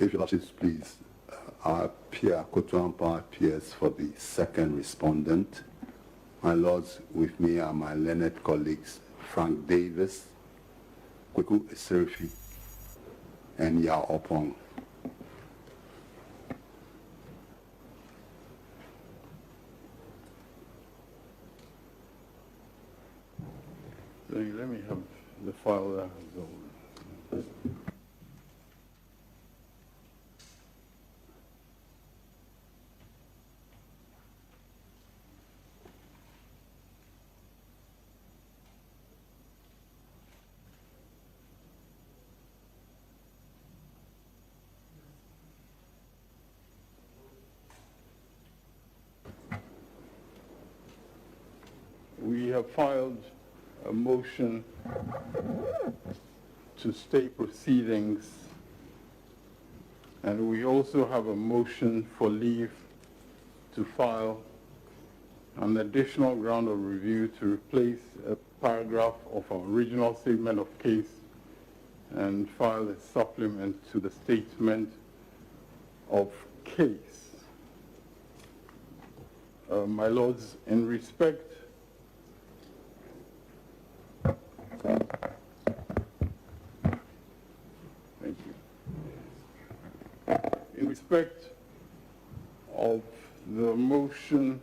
If your lordships please, I appear, Kotuampa appears for the second respondent. My lords, with me are my learned colleagues, Frank Davis, Kweku Eserifi, and Ya Opong. Let me have the file there. We have filed a motion to stay proceedings, and we also have a motion for leave to file an additional ground of review to replace a paragraph of our original statement of case and file a supplement to the statement of case. My lords, in respect Thank you. In respect of the motion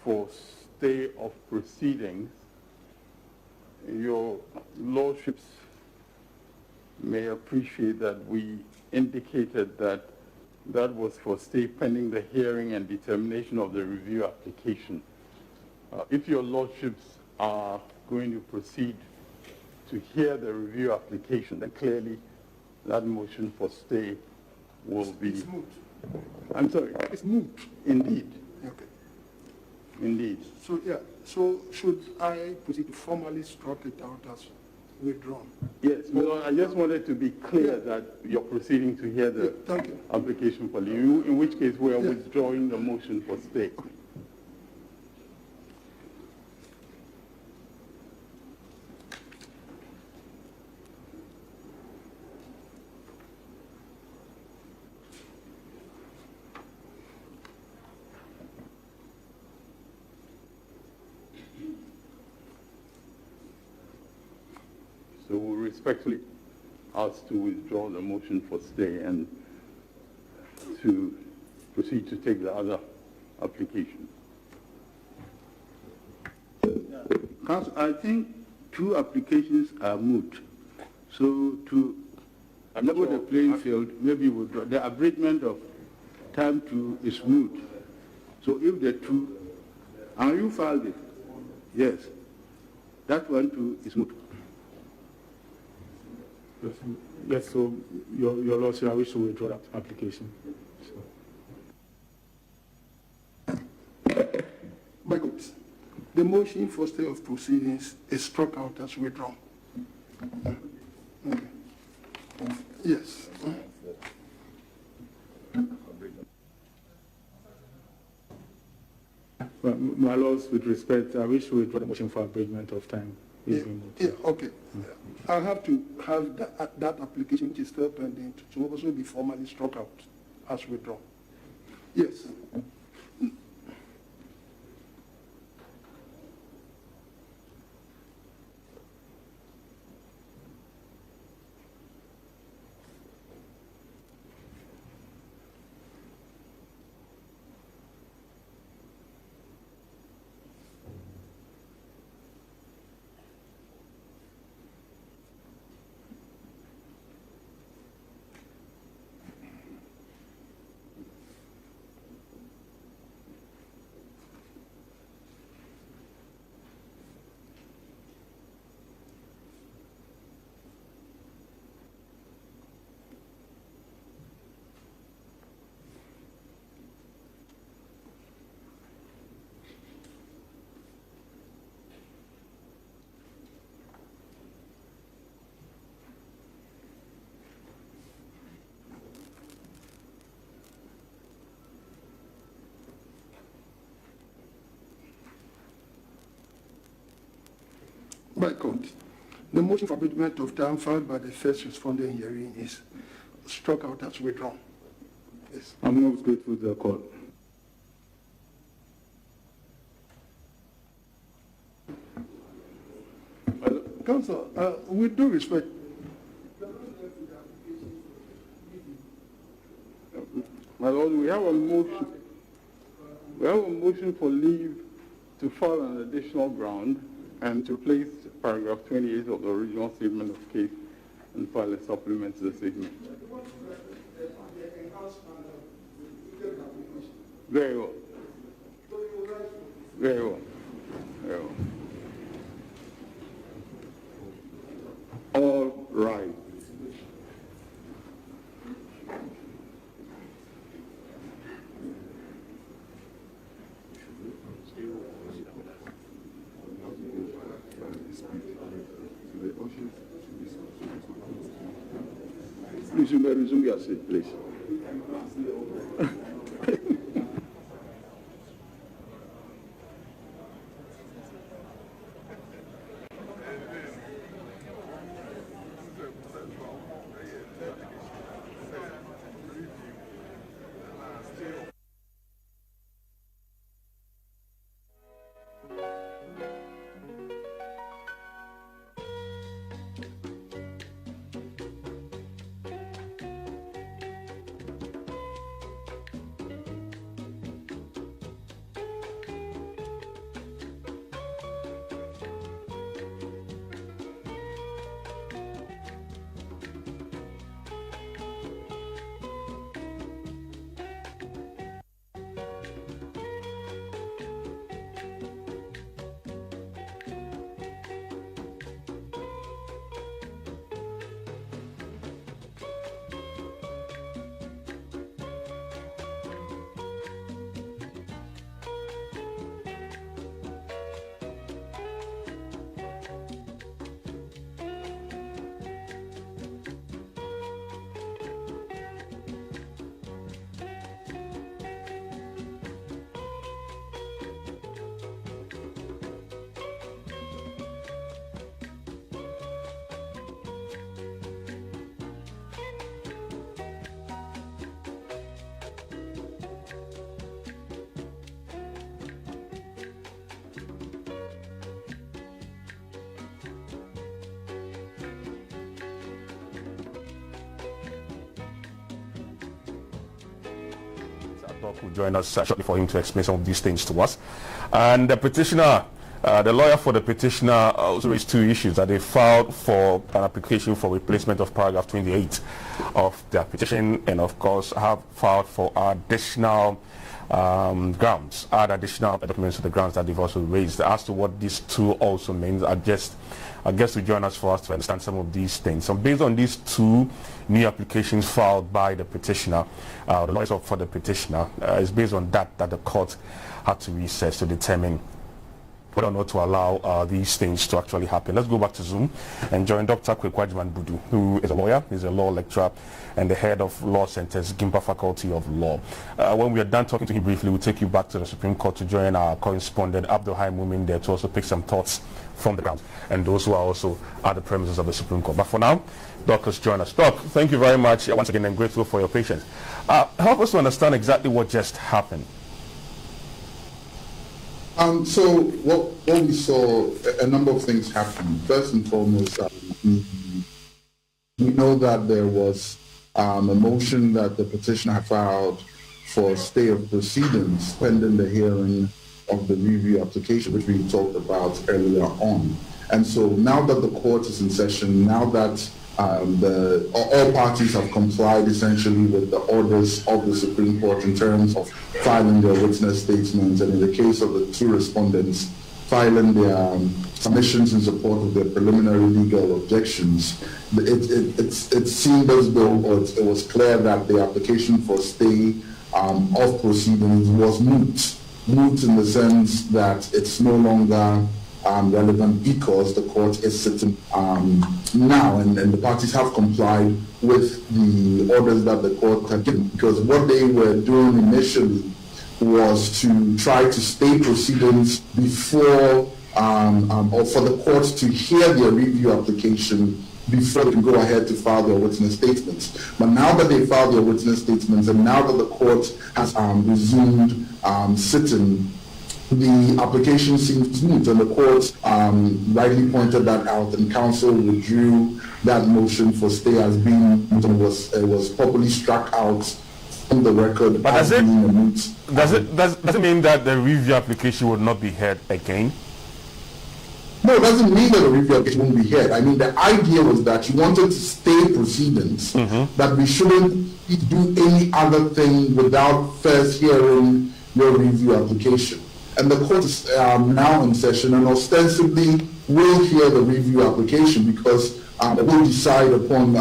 for stay of proceedings, your lordships may appreciate that we indicated that that was for stay pending the hearing and determination of the review application. If your lordships are going to proceed to hear the review application, then clearly that motion for stay will be... It's moot. I'm sorry. It's moot. Indeed. Okay. Indeed. So, yeah, so should I proceed to formally struck it out as withdrawn? Yes, well, I just wanted to be clear that you're proceeding to hear the application for leave, in which case we are withdrawing the motion for stay. So we respectfully ask to withdraw the motion for stay and to proceed to take the other application. Council, I think two applications are moot. So to level the playing field, maybe withdraw. The abridgment of time to is moot. So if the two, and you filed it, yes, that one too is moot. Yes, so your lordship, I wish to withdraw that application. By God, the motion for stay of proceedings is struck out as withdrawn. Okay. Yes. Well, my lords, with respect, I wish to withdraw the motion for abridgment of time. Yeah, okay. I'll have to have that application, which is still pending, to also be formally struck out as withdrawn. Yes. By court, the motion for abridgment of time filed by the first respondent hearing is struck out as withdrawn. Yes. I'm most grateful to the court. Counsel, with due respect, My Lord, we have a motion. We have a motion for leave to file an additional ground and to place paragraph 28 of the original statement of case and file a supplement to the statement. Very well. Very well. Very well. All right. Please, you may resume your seat, please. Doc will join us shortly for him to explain some of these things to us. And the petitioner, the lawyer for the petitioner also raised two issues: that they filed for an application for replacement of paragraph 28 of their petition, and of course have filed for additional grounds, add additional documents to the grounds that they've also raised. As to what these two also means, I guess to join us for us to understand some of these things. So based on these two new applications filed by the petitioner, the lawyers for the petitioner, it's based on that the court had to recess to determine whether or not to allow these things to actually happen. Let's go back to Zoom and join Dr. Kwekwajiman Budu, who is a lawyer, he's a law lecturer and the head of Law Center's Gimpa Faculty of Law. When we are done talking to him briefly, we'll take you back to the Supreme Court to join our correspondent Abdul Hai Mumin there to also pick some thoughts from the ground and those who are also at the premises of the Supreme Court. But for now, Doc, let's join us. Doc, thank you very much once again and grateful for your patience. Help us to understand exactly what just happened. So what we saw, a number of things happened. First and foremost, we know that there was a motion that the petitioner had filed for stay of proceedings pending the hearing of the review application, which we talked about earlier on. And so now that the court is in session, now that all parties have complied essentially with the orders of the Supreme Court in terms of filing their witness statements, and in the case of the two respondents, filing their submissions in support of their preliminary legal objections, it seemed as though, or it was clear that the application for stay of proceedings was moot. Moot in the sense that it's no longer relevant because the court is sitting now, and the parties have complied with the orders that the court had given. Because what they were doing initially was to try to stay proceedings before, or for the court to hear their review application before they can go ahead to file their witness statements. But now that they filed their witness statements and now that the court has resumed sitting, the application seems moot, and the court rightly pointed that out, and counsel withdrew that motion for stay as being moot and was properly struck out from the record. But does it mean that the review application would not be heard again? No, it doesn't mean that the review application won't be heard. I mean, the idea was that you wanted to stay proceedings, that we shouldn't do any other thing without first hearing your review application. And the court is now in session and ostensibly will hear the review application because it will decide upon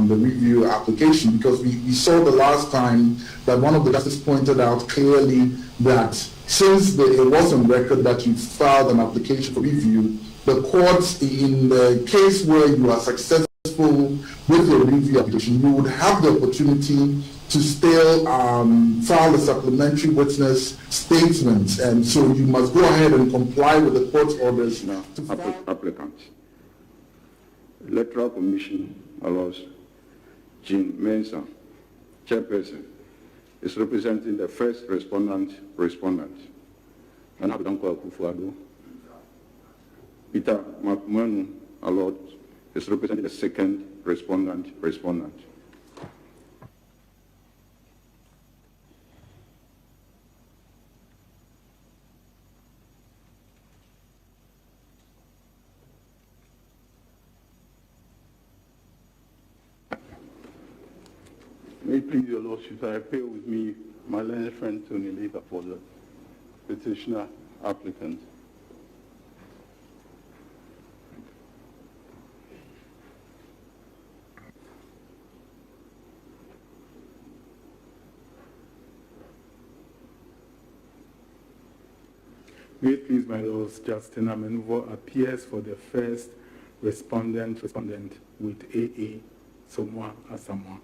the review application, because we saw the last time that one of the justices pointed out clearly that since it was on record that you filed an application for review, the courts, in the case where you are successful with your review application, you would have the opportunity to still file a supplementary witness statement, and so you must go ahead and comply with the court's orders. Now, applicant. Electoral Commission allows Jean Mensah, chairperson, is representing the first respondent. And Abdanko Akufuado. Peter McMahon allowed is representing the second respondent. May it please your Lordship, I appeal with me my learned friend Tony Later for the petitioner applicant. May it please my Lords, Justin Amenuvo appears for the first respondent with AA Somwa Asamoah.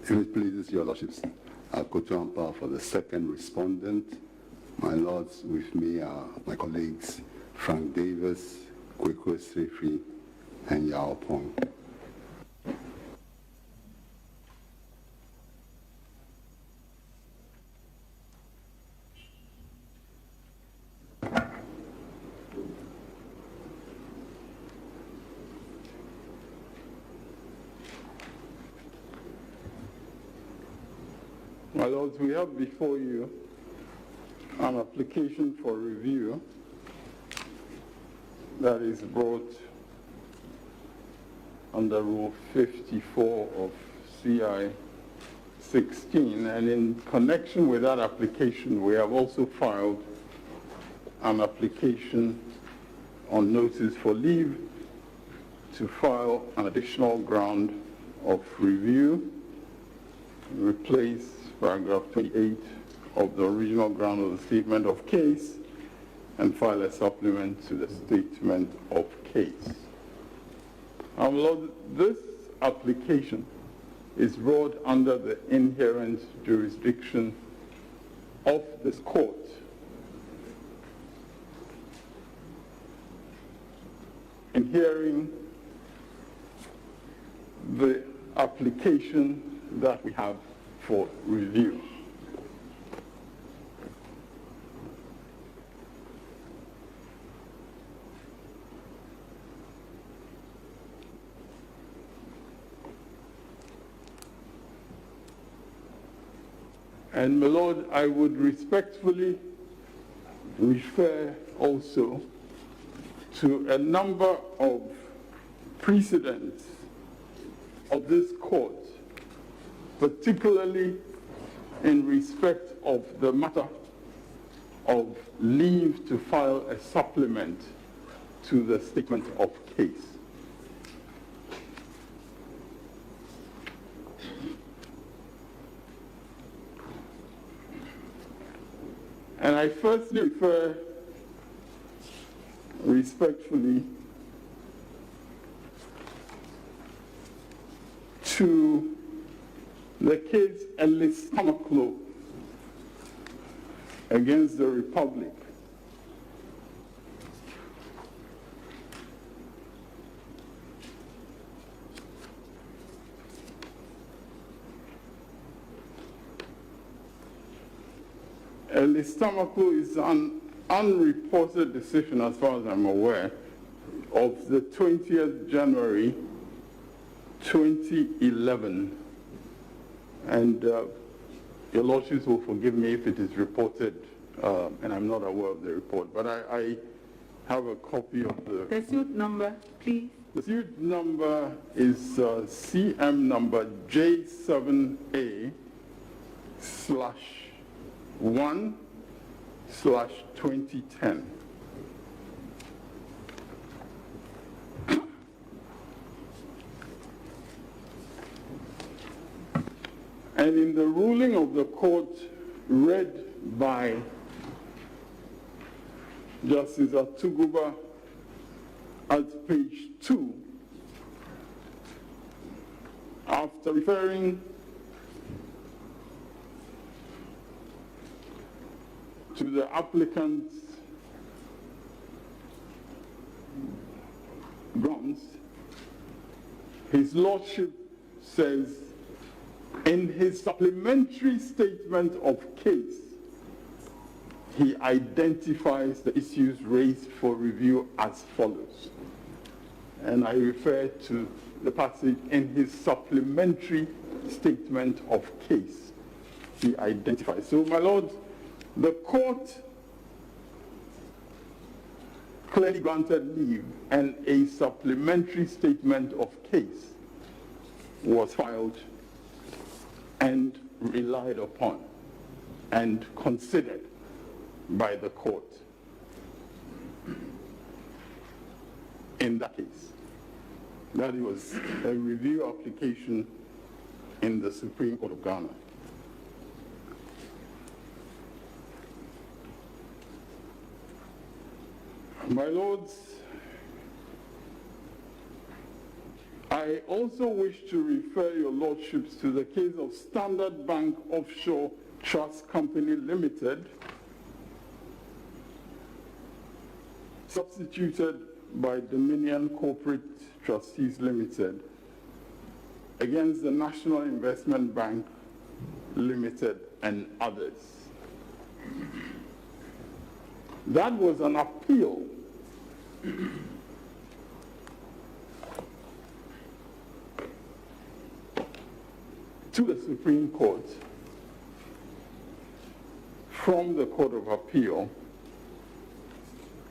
If it pleases your Lordships, I'll go to Ampar for the second respondent. My Lords, with me are my colleagues Frank Davis, Kweko Sefri, and Yao Pong. My Lords, we have before you an application for review that is brought under Rule 54 of CI 16, and in connection with that application, we have also filed an application on notice for leave to file an additional ground of review, replace paragraph 28 of the original ground of the statement of case, and file a supplement to the statement of case. Lord, this application is brought under the inherent jurisdiction of this court. In hearing the application that we have for review. And my Lord, I would respectfully refer also to a number of precedents of this court, particularly in respect of the matter of leave to file a supplement to the statement of case. And I firstly refer respectfully to the case Ellis Tamaklo against the Republic. Ellis Tamaklo is an unreported decision, as far as I'm aware, of the 20th January 2011. And your lordships will forgive me if it is reported and I'm not aware of the report, but I have a copy of the suit number, please. The suit number is CM number J7A/1/2010. And in the ruling of the court read by Justice Atuguba at page 2, after referring to the applicant's grounds, his lordship says, in his supplementary statement of case, he identifies the issues raised for review as follows. And I refer to the passage in his supplementary statement of case. He identifies. So, my lord, the court clearly granted leave, and a supplementary statement of case was filed and relied upon and considered by the court in that case. That was a review application in the Supreme Court of Ghana. My lords, I also wish to refer your lordships to the case of Standard Bank Offshore Trust Company Limited, substituted by Dominion Corporate Trustees Limited, against the National Investment Bank Limited and others. That was an appeal to the Supreme Court from the Court of Appeal.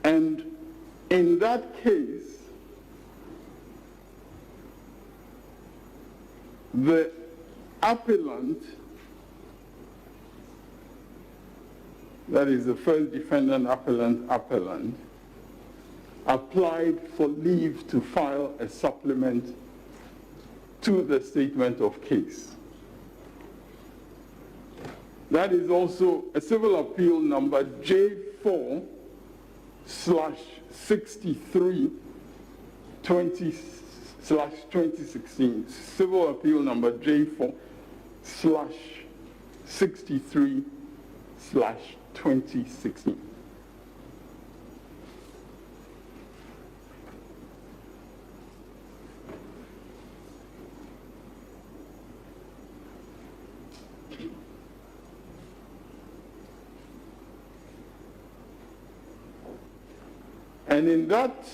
And in that case, the appellant, that is the first defendant appellant, applied for leave to file a supplement to the statement of case. That is also a civil appeal number J4/63/2016, civil appeal number J4/63/2016. And in that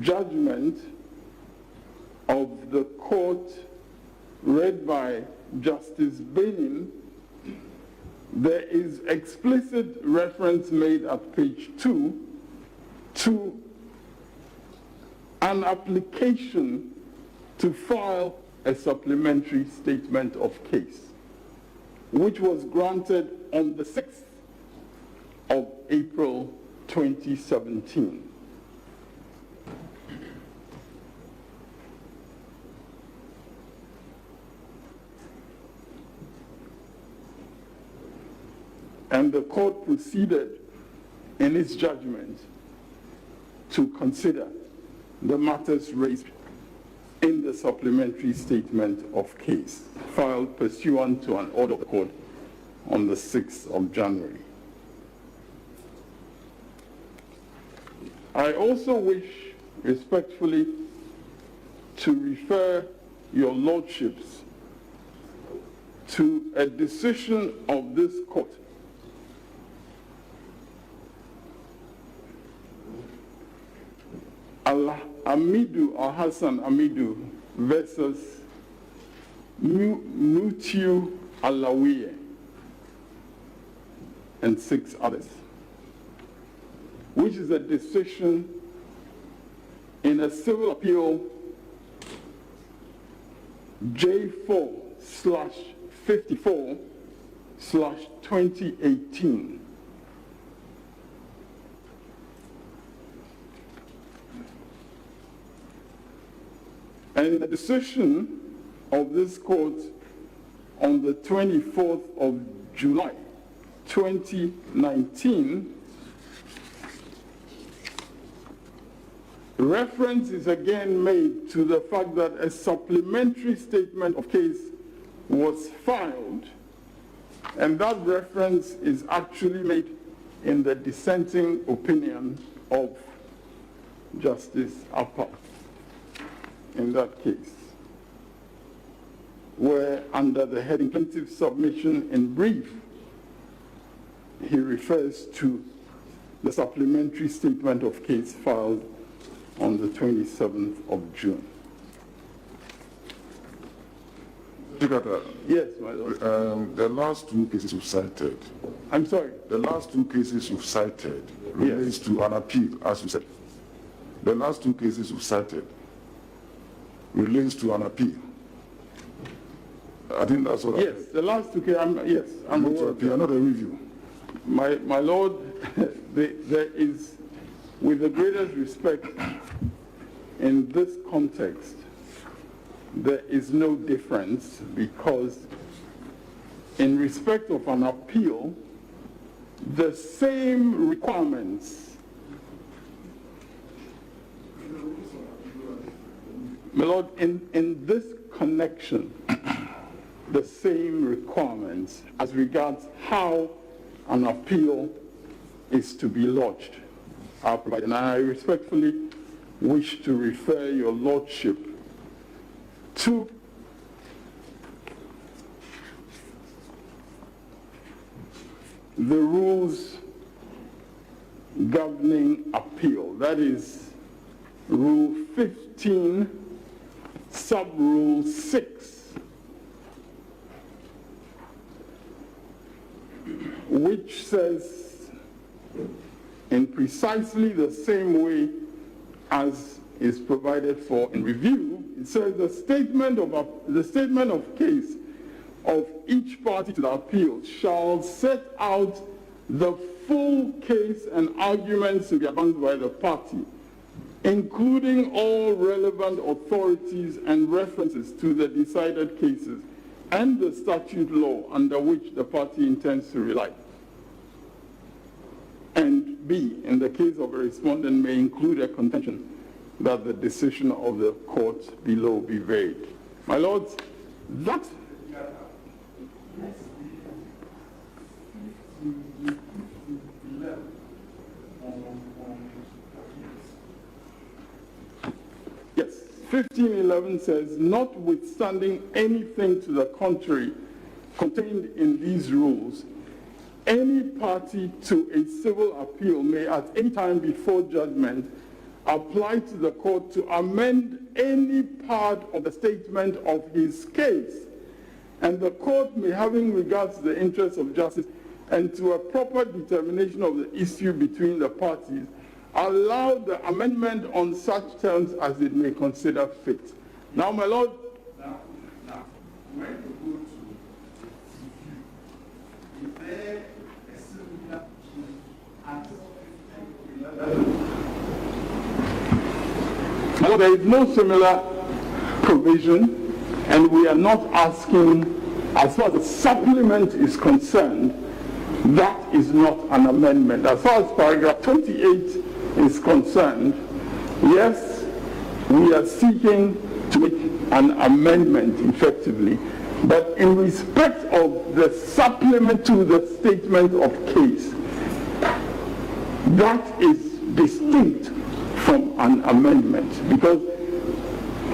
judgment of the court read by Justice Benin, there is explicit reference made at page 2 to an application to file a supplementary statement of case, which was granted on the 6th of April 2017. And the court proceeded in its judgment to consider the matters raised in the supplementary statement of case filed pursuant to an order of the court on the 6th of January. I also wish respectfully to refer your lordships to a decision of this court Hassan Amidu versus Mutiu Alawiye and 6 others, which is a decision in a civil appeal J4/54/2018. And the decision of this court on the 24th of July, 2019, reference is again made to the fact that a supplementary statement of case was filed, and that reference is actually made in the dissenting opinion of Justice Appa in that case, where under the heading plaintiff submission in brief, he refers to the supplementary statement of case filed on the 27th of June. Yes, my lord. The last 2 cases you've cited. I'm sorry? The last 2 cases you've cited relates to an appeal, as you said. The last 2 cases you've cited relates to an appeal. I think that's what yes, the last 2 cases, I'm not aware. appeal, not a review. My lord, there is, with the greatest respect, in this context, there is no difference, because in respect of an appeal, the same requirements, my lord, in this connection, the same requirements as regards how an appeal is to be lodged are provided. And I respectfully wish to refer your lordship to the rules governing appeal. That is Rule 15, Sub-Rule 6, which says, in precisely the same way as is provided for in review, it says the statement of case of each party to the appeal shall set out the full case and arguments to be advanced by the party, including all relevant authorities and references to the decided cases and the statute law under which the party intends to rely. And B, in the case of a respondent, may include a contention that the decision of the court below be varied. My lords, that yes, 1511 says, notwithstanding anything to the contrary contained in these rules, any party to a civil appeal may at any time before judgment apply to the court to amend any part of the statement of his case, and the court may, having regard to the interests of justice and to a proper determination of the issue between the parties, allow the amendment on such terms as it may consider fit. Now, my lord. Now, when you go to review, is there a similar Now, there is no similar provision, and we are not asking, as far as the supplement is concerned, that is not an amendment. As far as paragraph 28 is concerned, yes, we are seeking to make an amendment effectively, but in respect of the supplement to the statement of case, that is distinct from an amendment, because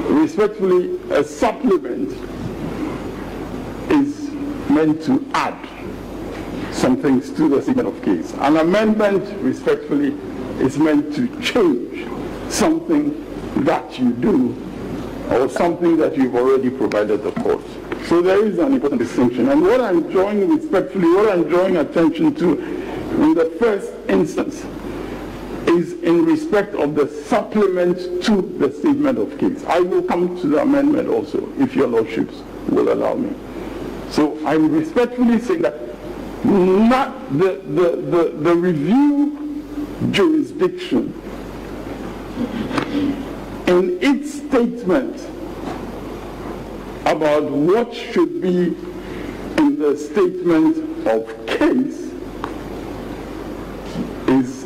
respectfully, a supplement is meant to add some things to the statement of case. An amendment, respectfully, is meant to change something that you do or something that you've already provided the court. So there is an important distinction. And what I'm drawing attention to in the first instance is in respect of the supplement to the statement of case. I will come to the amendment also, if your lordships will allow me. So I'm respectfully saying that not the review jurisdiction in its statement about what should be in the statement of case is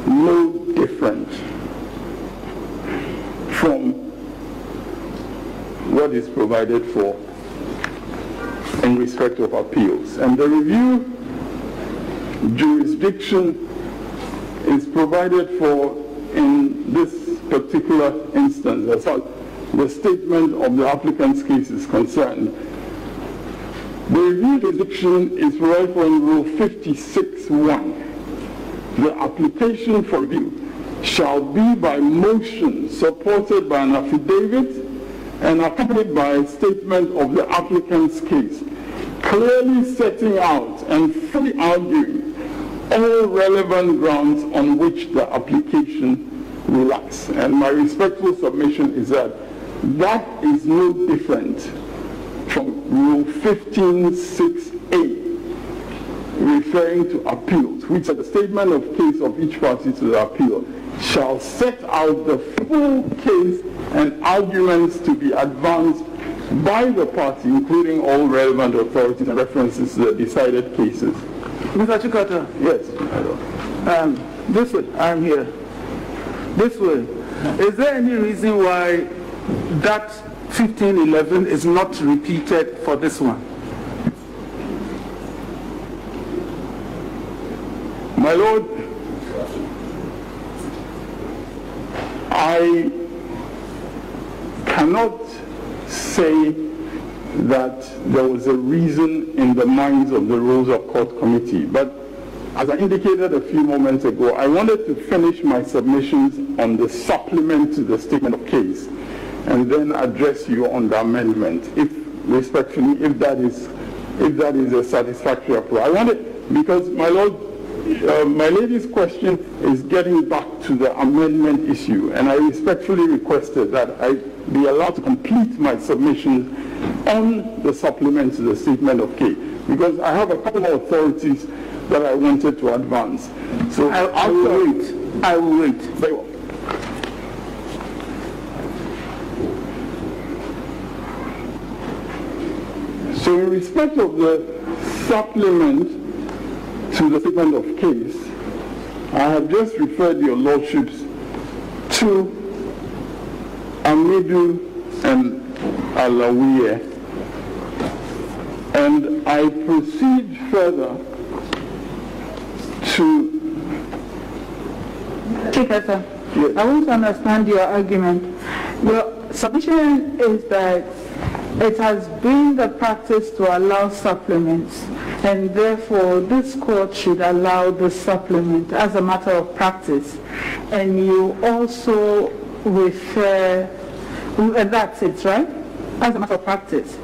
no different from what is provided for in respect of appeals. And the review jurisdiction is provided for in this particular instance, as far as the statement of the applicant's case is concerned. The review jurisdiction is provided for in Rule 56(1). The application for review shall be by motion supported by an affidavit and accompanied by a statement of the applicant's case, clearly setting out and fully arguing all relevant grounds on which the application relies. And my respectful submission is that that is no different from Rule 15(6)(a), referring to appeals, which at the statement of case of each party to the appeal shall set out the full case and arguments to be advanced by the party, including all relevant authorities and references to the decided cases. Mr. Chikota? Yes. This way, I'm here. This way. Is there any reason why that 1511 is not repeated for this one? My Lord, I cannot say that there was a reason in the minds of the Rules of Court Committee, but as I indicated a few moments ago, I wanted to finish my submissions on the supplement to the statement of case and then address you on the amendment, if respectfully, if that is a satisfactory approach. I wanted, because my Lord, my lady's question is getting back to the amendment issue, and I respectfully requested that I be allowed to complete my submissions on the supplement to the statement of case, because I have a couple of authorities that I wanted to advance. So I will wait. I will wait. Very well. So in respect of the supplement to the statement of case, I have just referred your lordships to Amidu and Alawiye, and I proceed further to... Chikota, Yes. I want to understand your argument. Your submission is that it has been the practice to allow supplements, and therefore this court should allow the supplement as a matter of practice. And you also refer, that's it, right? As a matter of practice.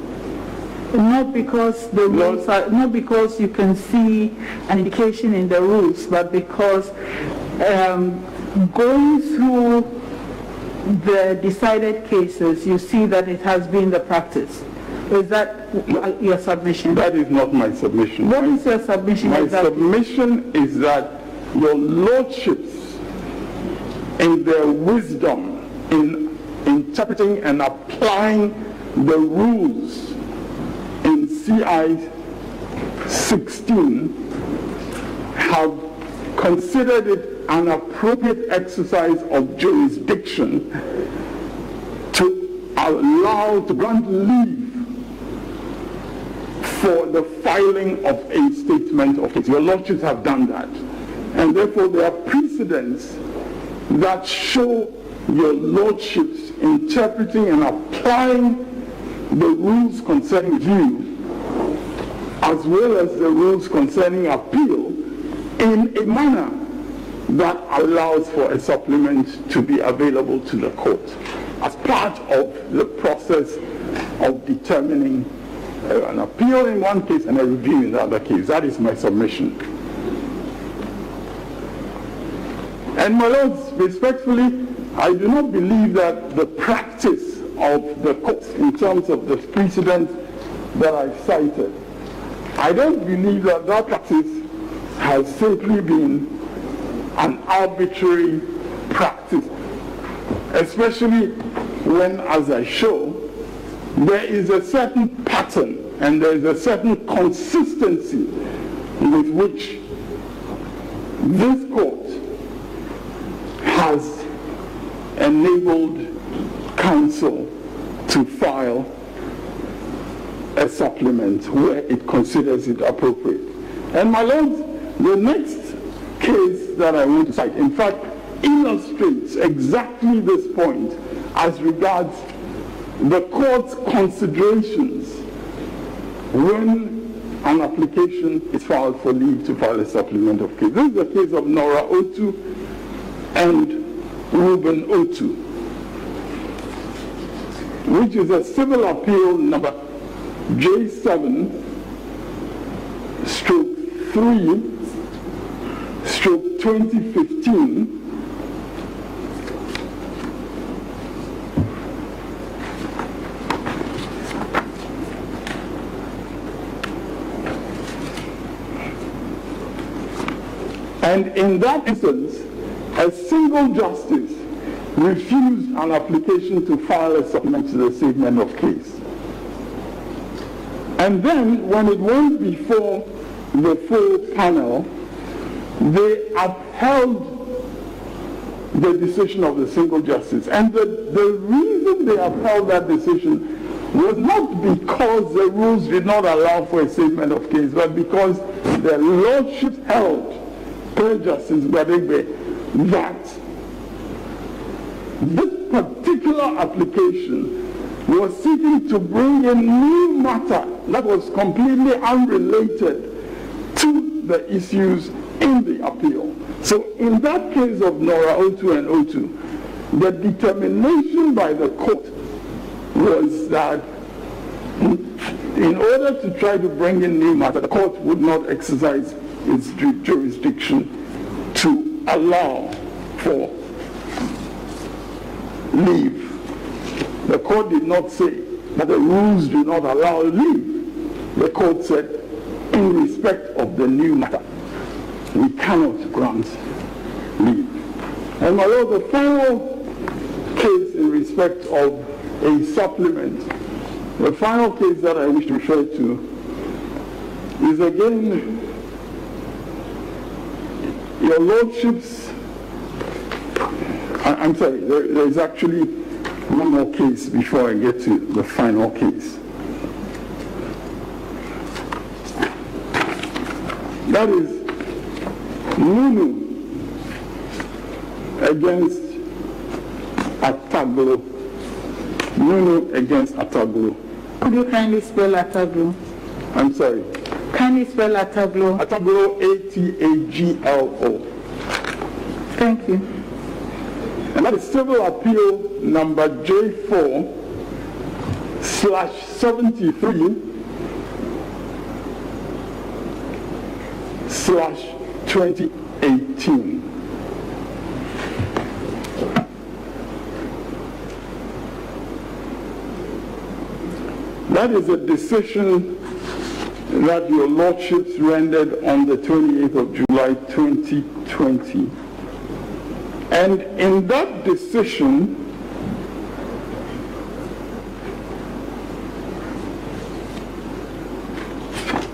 Not because the rules are, not because you can see an indication in the rules, but because going through the decided cases, you see that it has been the practice. Is that your submission? That is not my submission. What is your submission? My submission is that your lordships in their wisdom in interpreting and applying the rules in CI 16 have considered it an appropriate exercise of jurisdiction to grant leave for the filing of a statement of case. Your lordships have done that. And therefore there are precedents that show your lordships interpreting and applying the rules concerning review as well as the rules concerning appeal in a manner that allows for a supplement to be available to the court as part of the process of determining an appeal in one case and a review in the other case. That is my submission. And my lords, respectfully, I do not believe that the practice of the courts in terms of the precedent that I've cited, I don't believe that that practice has simply been an arbitrary practice, especially when, as I show, there is a certain pattern and there is a certain consistency with which this court has enabled counsel to file a supplement where it considers it appropriate. And my lords, the next case that I want to cite, in fact, illustrates exactly this point as regards the court's considerations when an application is filed for leave to file a supplement of case. This is the case of Nora Otu and Reuben Otu, which is a civil appeal number J7/3/2015, and in that instance, a single justice refused an application to file a supplement to the statement of case. And then, when it went before the full panel, they upheld the decision of the single justice. And the reason they upheld that decision was not because the rules did not allow for a statement of case, but because the lordship held, per Justice Badegbe, that this particular application was seeking to bring a new matter that was completely unrelated to the issues in the appeal. So in that case of Nora Otu and Otu, the determination by the court was that in order to try to bring in new matter, the court would not exercise its jurisdiction to allow for leave. The court did not say that the rules do not allow leave. The court said, in respect of the new matter, we cannot grant leave. And my lord, the final case in respect of a supplement, the final case that I wish to refer to is again your lordships. I'm sorry, there is actually one more case before I get to the final case. That is Nunu against Ataglo. Nunu against Ataglo. Could you kindly spell Ataglo? I'm sorry. Kindly spell Ataglo. Ataglo, A-T-A-G-L-O. Thank you. And that is civil appeal number J4/73/2018. That is a decision that your lordships rendered on the 28th of July 2020. And in that decision,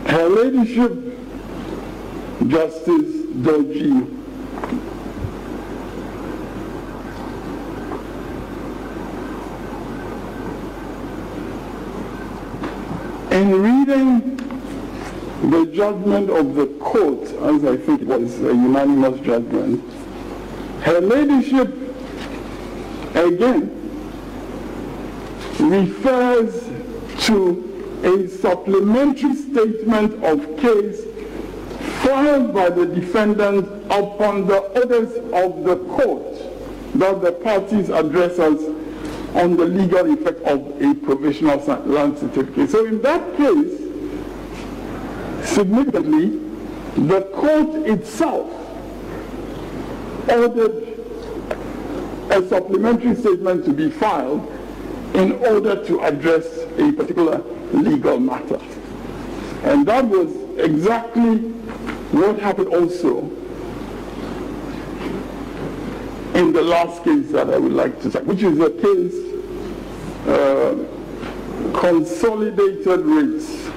Her Ladyship Justice Doji in reading the judgment of the court, as I think it was a unanimous judgment, Her Ladyship again refers to a supplementary statement of case filed by the defendant upon the orders of the court that the parties address us on the legal effect of a provisional land certificate. So in that case, significantly, the court itself ordered a supplementary statement to be filed in order to address a particular legal matter. And that was exactly what happened also in the last case that I would like to cite, which is a case, consolidated rates,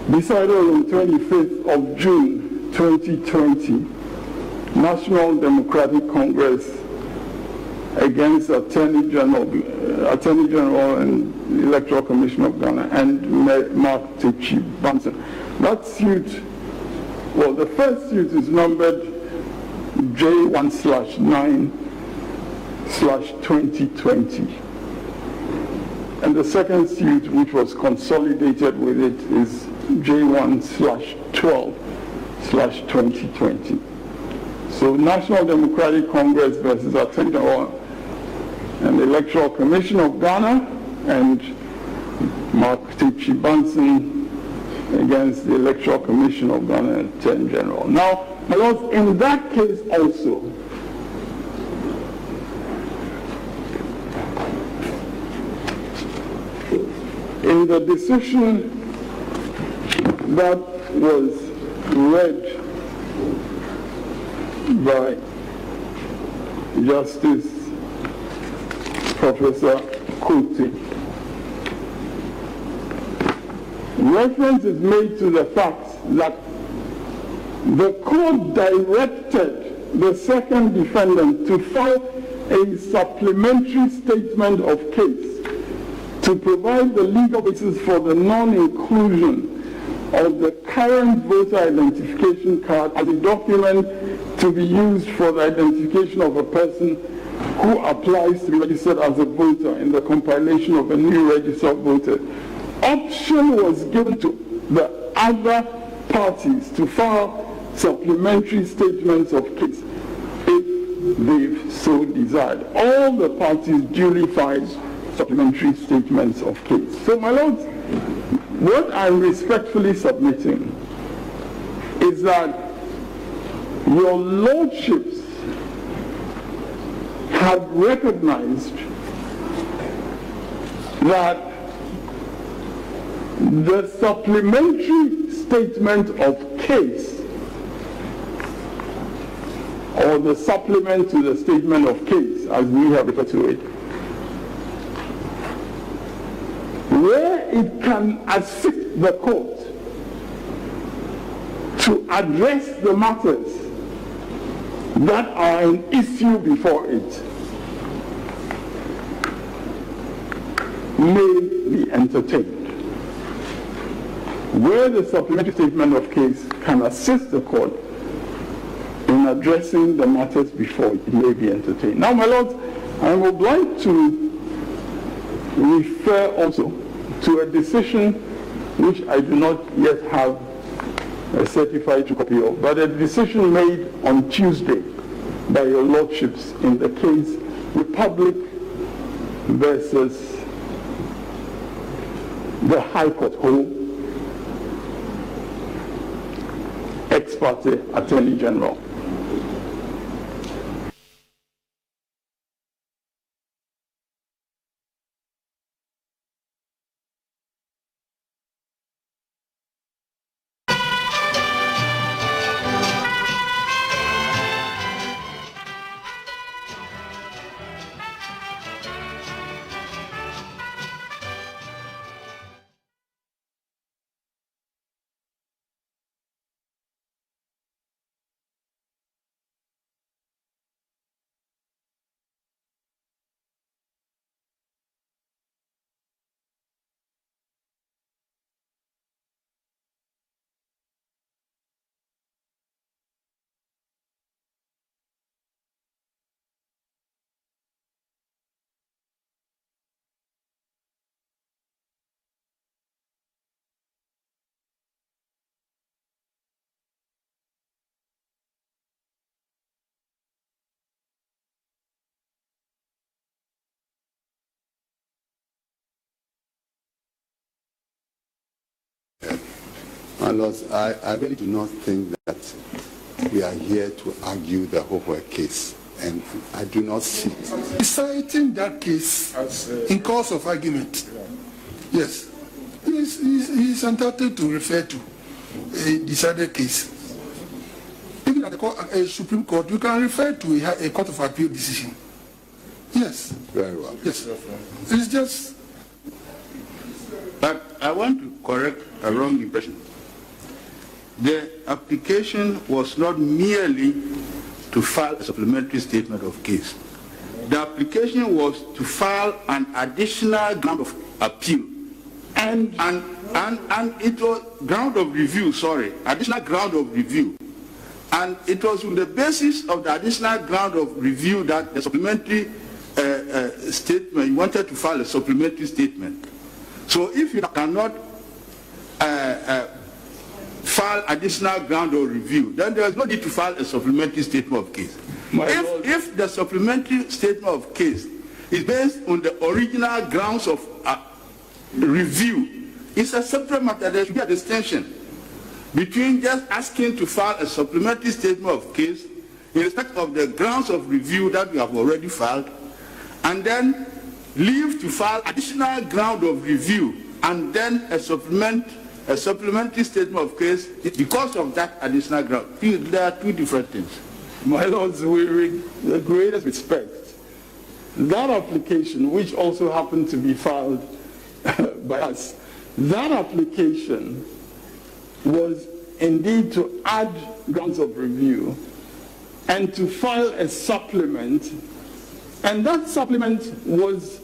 decided on 25th of June 2020, National Democratic Congress against Attorney General and Electoral Commission of Ghana and Mark Techi Bunsen. That suit, well, the first suit is numbered J1/9/2020. And the second suit, which was consolidated with it, is J1/12/2020. So National Democratic Congress versus Attorney General and the Electoral Commission of Ghana and Mark Techi Bunsen against the Electoral Commission of Ghana and Attorney General. Now, my lords, in that case also, in the decision that was read by Justice Professor Kuti, reference is made to the fact that the court directed the second defendant to file a supplementary statement of case to provide the legal basis for the non-inclusion of the current voter identification card as a document to be used for the identification of a person who applies to be registered as a voter in the compilation of a new register of voters. Option was given to the other parties to file supplementary statements of case if they so desired. All the parties duly filed supplementary statements of case. So, my lords, what I'm respectfully submitting is that your lordships have recognized that the supplementary statement of case, or the supplement to the statement of case, as we have referred to it, where it can assist the court to address the matters that are an issue before it, may be entertained. Where the supplementary statement of case can assist the court in addressing the matters before it, may be entertained. Now, my lords, I am obliged to refer also to a decision which I do not yet have a certified copy of, but a decision made on Tuesday by your lordships in the case Republic versus the High Court, ex parte Attorney General. My lords, I really do not think that we are here to argue the Hohoe case, and I do not see it. Citing that case in course of argument, yes, he's entitled to refer to a decided case. Even at the Supreme Court, you can refer to a Court of Appeal decision. Yes. Very well. Yes. It's just... But I want to correct a wrong impression. The application was not merely to file a supplementary statement of case. The application was to file an additional ground of appeal. And it was ground of review, additional ground of review. And it was on the basis of the additional ground of review that the supplementary statement, you wanted to file a supplementary statement. So if you cannot file additional ground of review, then there is no need to file a supplementary statement of case. If the supplementary statement of case is based on the original grounds of review, it's a separate matter. There should be a distinction between just asking to file a supplementary statement of case in respect of the grounds of review that we have already filed, and then leave to file additional ground of review, and then a supplementary statement of case because of that additional ground. There are two different things. My lords, with the greatest respect, that application, which also happened to be filed by us, that application was indeed to add grounds of review and to file a supplement, and that supplement was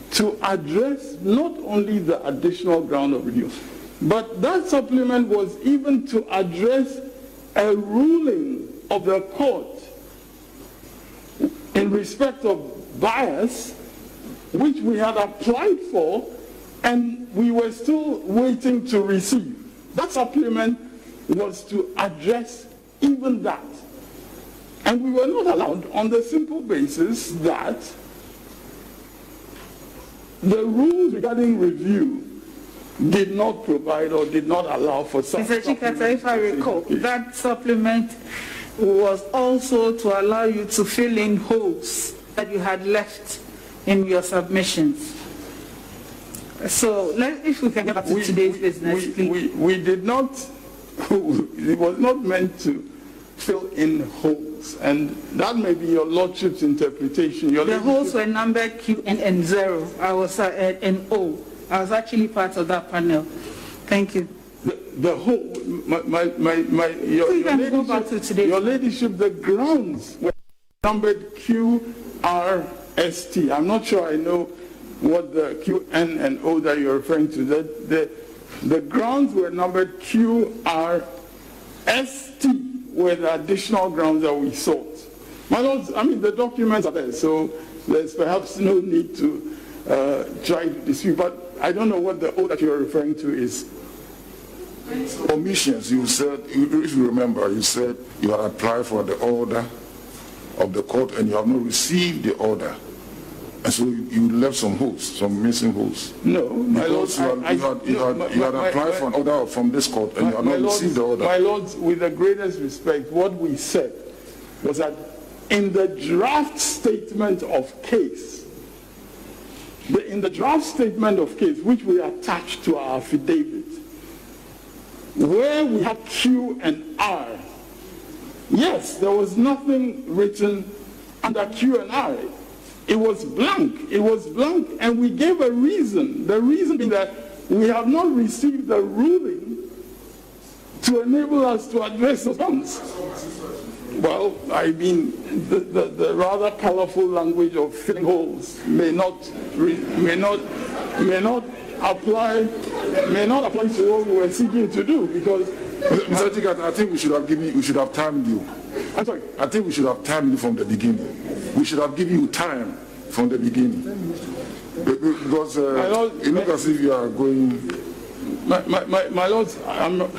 to address not only the additional ground of review, but that supplement was even to address a ruling of the court in respect of bias, which we had applied for and we were still waiting to receive. That supplement was to address even that. And we were not allowed on the simple basis that the rules regarding review did not provide or did not allow for such. Mr. Chikata, if I recall, that supplement was also to allow you to fill in holes that you had left in your submissions. So if we can get back to today's business, please. We did not, it was not meant to fill in holes, and that may be your lordship's interpretation. The holes were numbered Q and 0. I was and O. I was actually part of that panel. Thank you. The whole, your ladyship, the grounds were numbered Q, R, S, T. I'm not sure I know what the Q, N, and O that you're referring to. The grounds were numbered Q, R, S, T were the additional grounds that we sought. My lords, I mean, the documents are there, so there's perhaps no need to try to dispute, but I don't know what the O that you're referring to is. Omissions, you said, if you remember, you said you had applied for the order of the court and you have not received the order. And so you left some holes, some missing holes. No, my lord, you had applied for an order from this court and you have not received the order. My lords, with the greatest respect, what we said was that in the draft statement of case, which we attached to our affidavit, where we had Q and R, yes, there was nothing written under Q and R. It was blank. It was blank, and we gave a reason. The reason being that we have not received the ruling to enable us to address the funds. Well, I mean, the rather colorful language of filling holes may not apply to what we were seeking to do, because Mr. Tikat, I think we should have timed you. I'm sorry. I think we should have timed you from the beginning. We should have given you time from the beginning. Because it looks as if you are going... My lords, I'm not...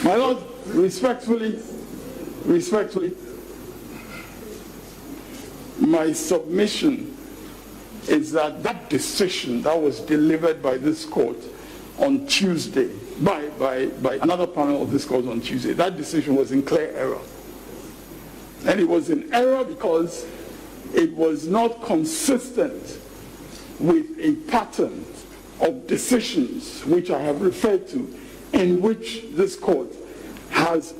My lord, respectfully, my submission is that that decision that was delivered by this court on Tuesday, by another panel of this court on Tuesday, that decision was in clear error. And it was in error because it was not consistent with a pattern of decisions which I have referred to, in which this court has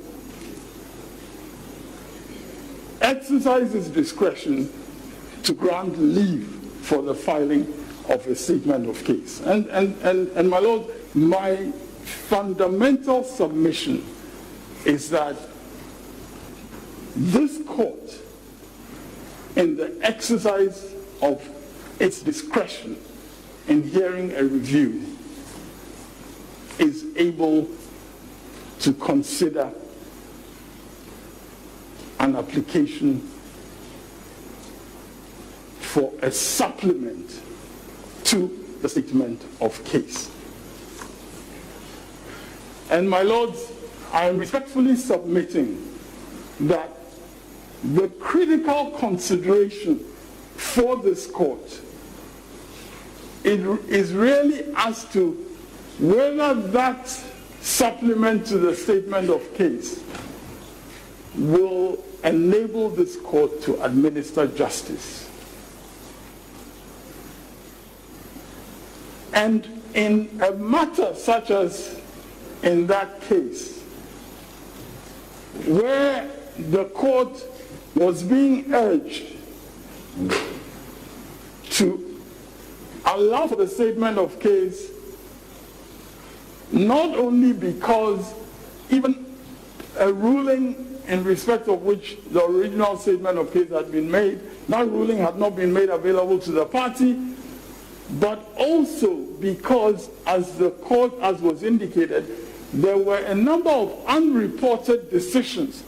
exercised its discretion to grant leave for the filing of a statement of case. And my Lord, my fundamental submission is that this court, in the exercise of its discretion in hearing a review, is able to consider an application for a supplement to the statement of case. And my lords, I am respectfully submitting that the critical consideration for this court is really as to whether that supplement to the statement of case will enable this court to administer justice. And in a matter such as in that case, where the court was being urged to allow for the statement of case, not only because even a ruling in respect of which the original statement of case had been made, that ruling had not been made available to the party, but also because, as the court, as was indicated, there were a number of unreported decisions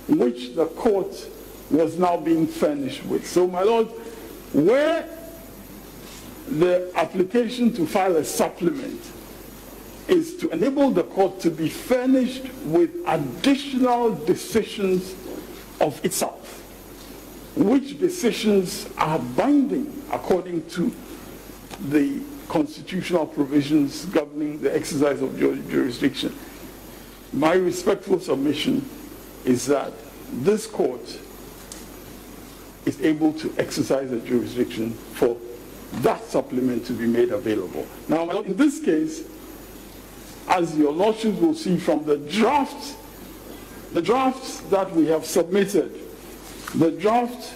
which the court was now being furnished with. So, my lord, where the application to file a supplement is to enable the court to be furnished with additional decisions of itself, which decisions are binding according to the constitutional provisions governing the exercise of jurisdiction. My respectful submission is that this court is able to exercise a jurisdiction for that supplement to be made available. Now, in this case, as your lordships will see from the drafts that we have submitted, the draft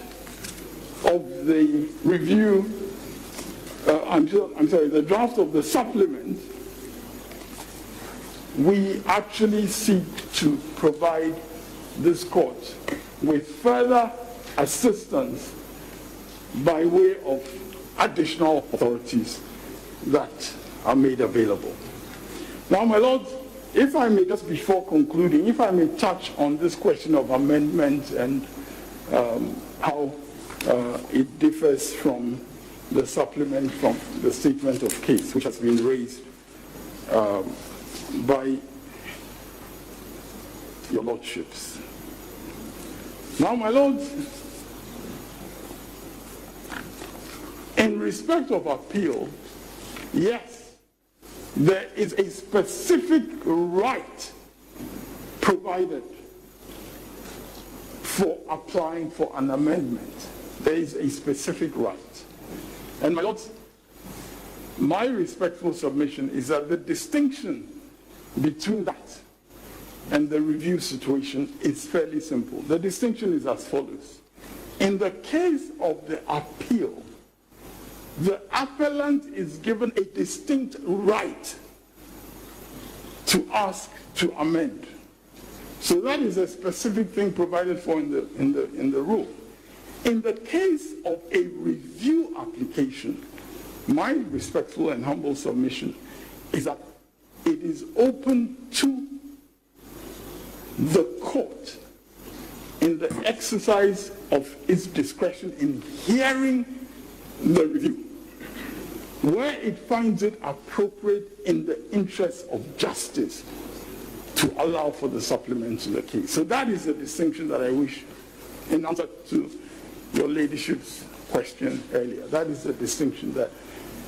of the review, the draft of the supplement, we actually seek to provide this court with further assistance by way of additional authorities that are made available. Now, my lords, if I may, just before concluding, if I may touch on this question of amendment and how it differs from the supplement from the statement of case, which has been raised by your lordships. Now, my lords, in respect of appeal, yes, there is a specific right provided for applying for an amendment. There is a specific right. And my lords, my respectful submission is that the distinction between that and the review situation is fairly simple. The distinction is as follows. In the case of the appeal, the appellant is given a distinct right to ask to amend. So that is a specific thing provided for in the rule. In the case of a review application, my respectful and humble submission is that it is open to the court in the exercise of its discretion in hearing the review, where it finds it appropriate in the interest of justice to allow for the supplement to the case. So that is the distinction that I wish, in answer to your ladyship's question earlier, that is the distinction that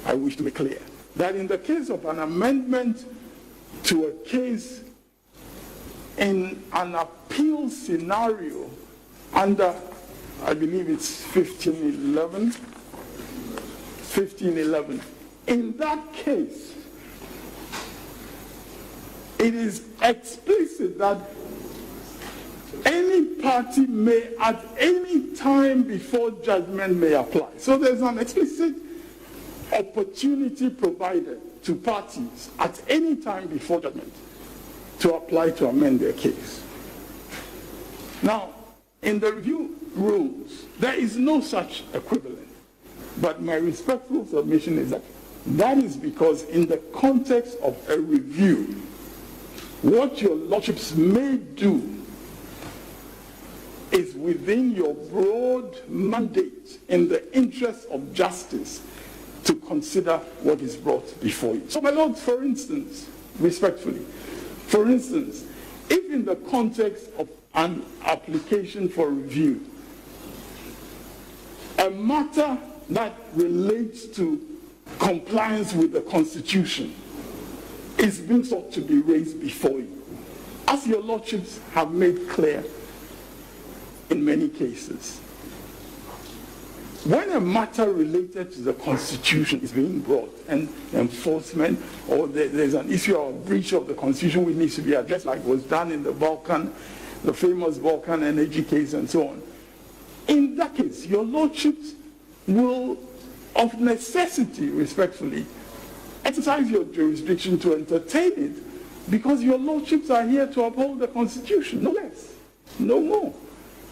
I wish to make clear. that in the case of an amendment to a case in an appeal scenario under, I believe it's 1511, in that case, it is explicit that any party may at any time before judgment may apply. So there's an explicit opportunity provided to parties at any time before judgment to apply to amend their case. Now, in the review rules, there is no such equivalent. But my respectful submission is that that is because in the context of a review, what your lordships may do is within your broad mandate in the interest of justice to consider what is brought before you. So, my lords, for instance, respectfully, for instance, if in the context of an application for review, a matter that relates to compliance with the Constitution is being sought to be raised before you, as your lordships have made clear in many cases. When a matter related to the Constitution is being brought and enforcement, or there's an issue of breach of the Constitution which needs to be addressed, like was done in the famous Vulcan energy case and so on, in that case, your lordships will, of necessity, respectfully, exercise your jurisdiction to entertain it, because your lordships are here to uphold the Constitution, no less, no more.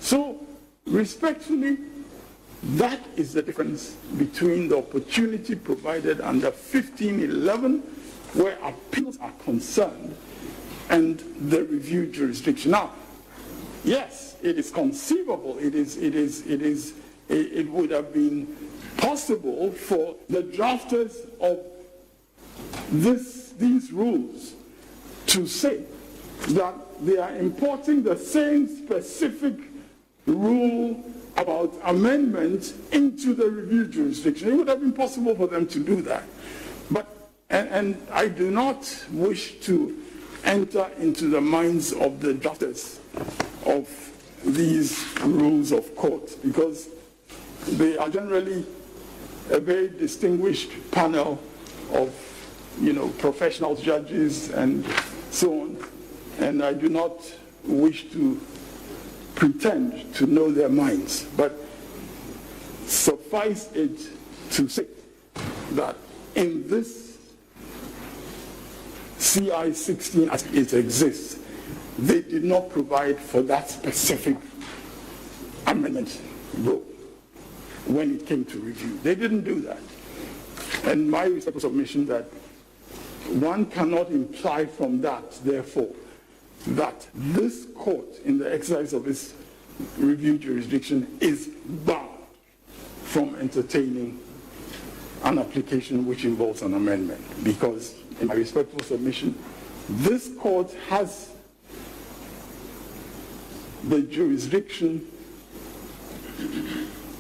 So, respectfully, that is the difference between the opportunity provided under 1511, where appeals are concerned, and the review jurisdiction. Now, yes, it is conceivable, it would have been possible for the drafters of these rules to say that they are importing the same specific rule about amendments into the review jurisdiction. It would have been possible for them to do that. But, and I do not wish to enter into the minds of the drafters of these rules of court, because they are generally a very distinguished panel of, professional judges and so on. And I do not wish to pretend to know their minds, but suffice it to say that in this CI 16 as it exists, they did not provide for that specific amendment rule when it came to review. They didn't do that. And my respectful submission that one cannot imply from that, therefore, that this court, in the exercise of its review jurisdiction, is bound from entertaining an application which involves an amendment. Because, in my respectful submission, this court has the jurisdiction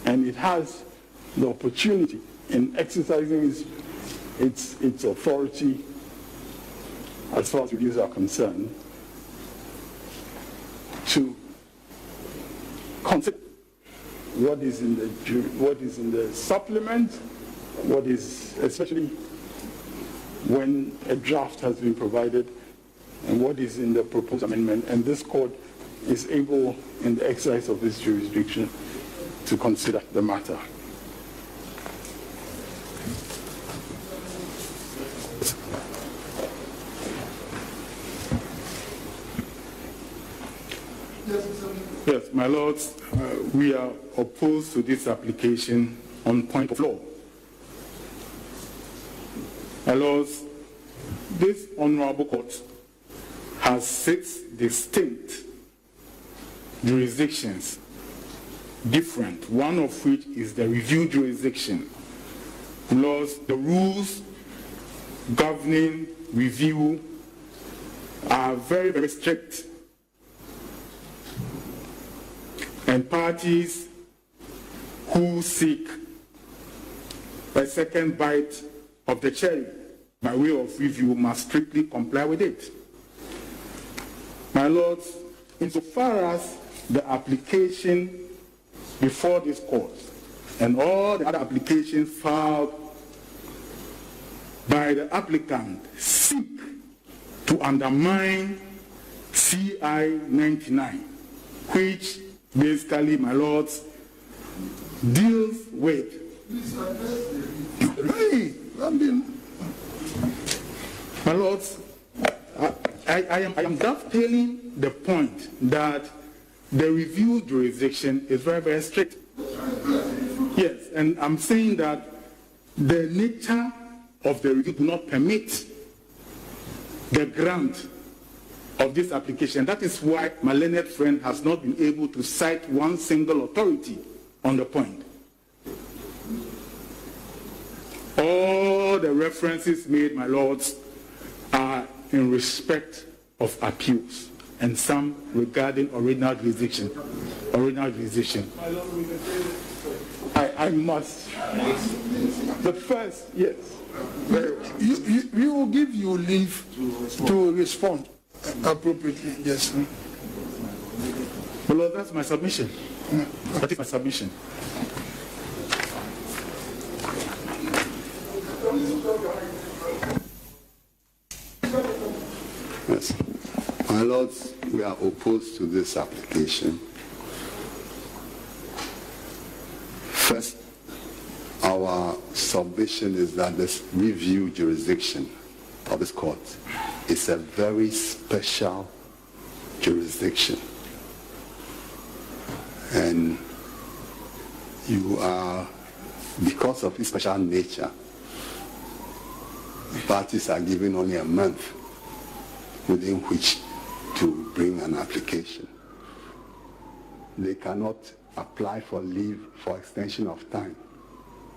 and it has the opportunity in exercising its authority as far as reviews are concerned to consider what is in the supplement, what is, especially when a draft has been provided, and what is in the proposed amendment, and this court is able, in the exercise of this jurisdiction, to consider the matter. Yes, my lords, we are opposed to this application on point of law. My lords, this honorable court has 6 distinct jurisdictions, different, one of which is the review jurisdiction. Lords, the rules governing review are very, very strict. And parties who seek a second bite of the cherry by way of review, must strictly comply with it. My lords, insofar as the application before this court and all the other applications filed by the applicant seek to undermine CI 99, which basically, my lords, deals with. Hey, my lords, I am dovetailing the point that the review jurisdiction is very, very strict. Yes, and I'm saying that the nature of the review do not permit the grant of this application. That is why my learned friend has not been able to cite one single authority on the point. All the references made, my lords, are in respect of appeals, and some regarding original jurisdiction. I must. The first, yes. We will give you leave to respond appropriately, yes. Well, that's my submission. That is my submission. Yes. My lords, we are opposed to this application. First, our submission is that this review jurisdiction of this court is a very special jurisdiction. And you are, because of its special nature, parties are given only a month within which to bring an application. They cannot apply for leave for extension of time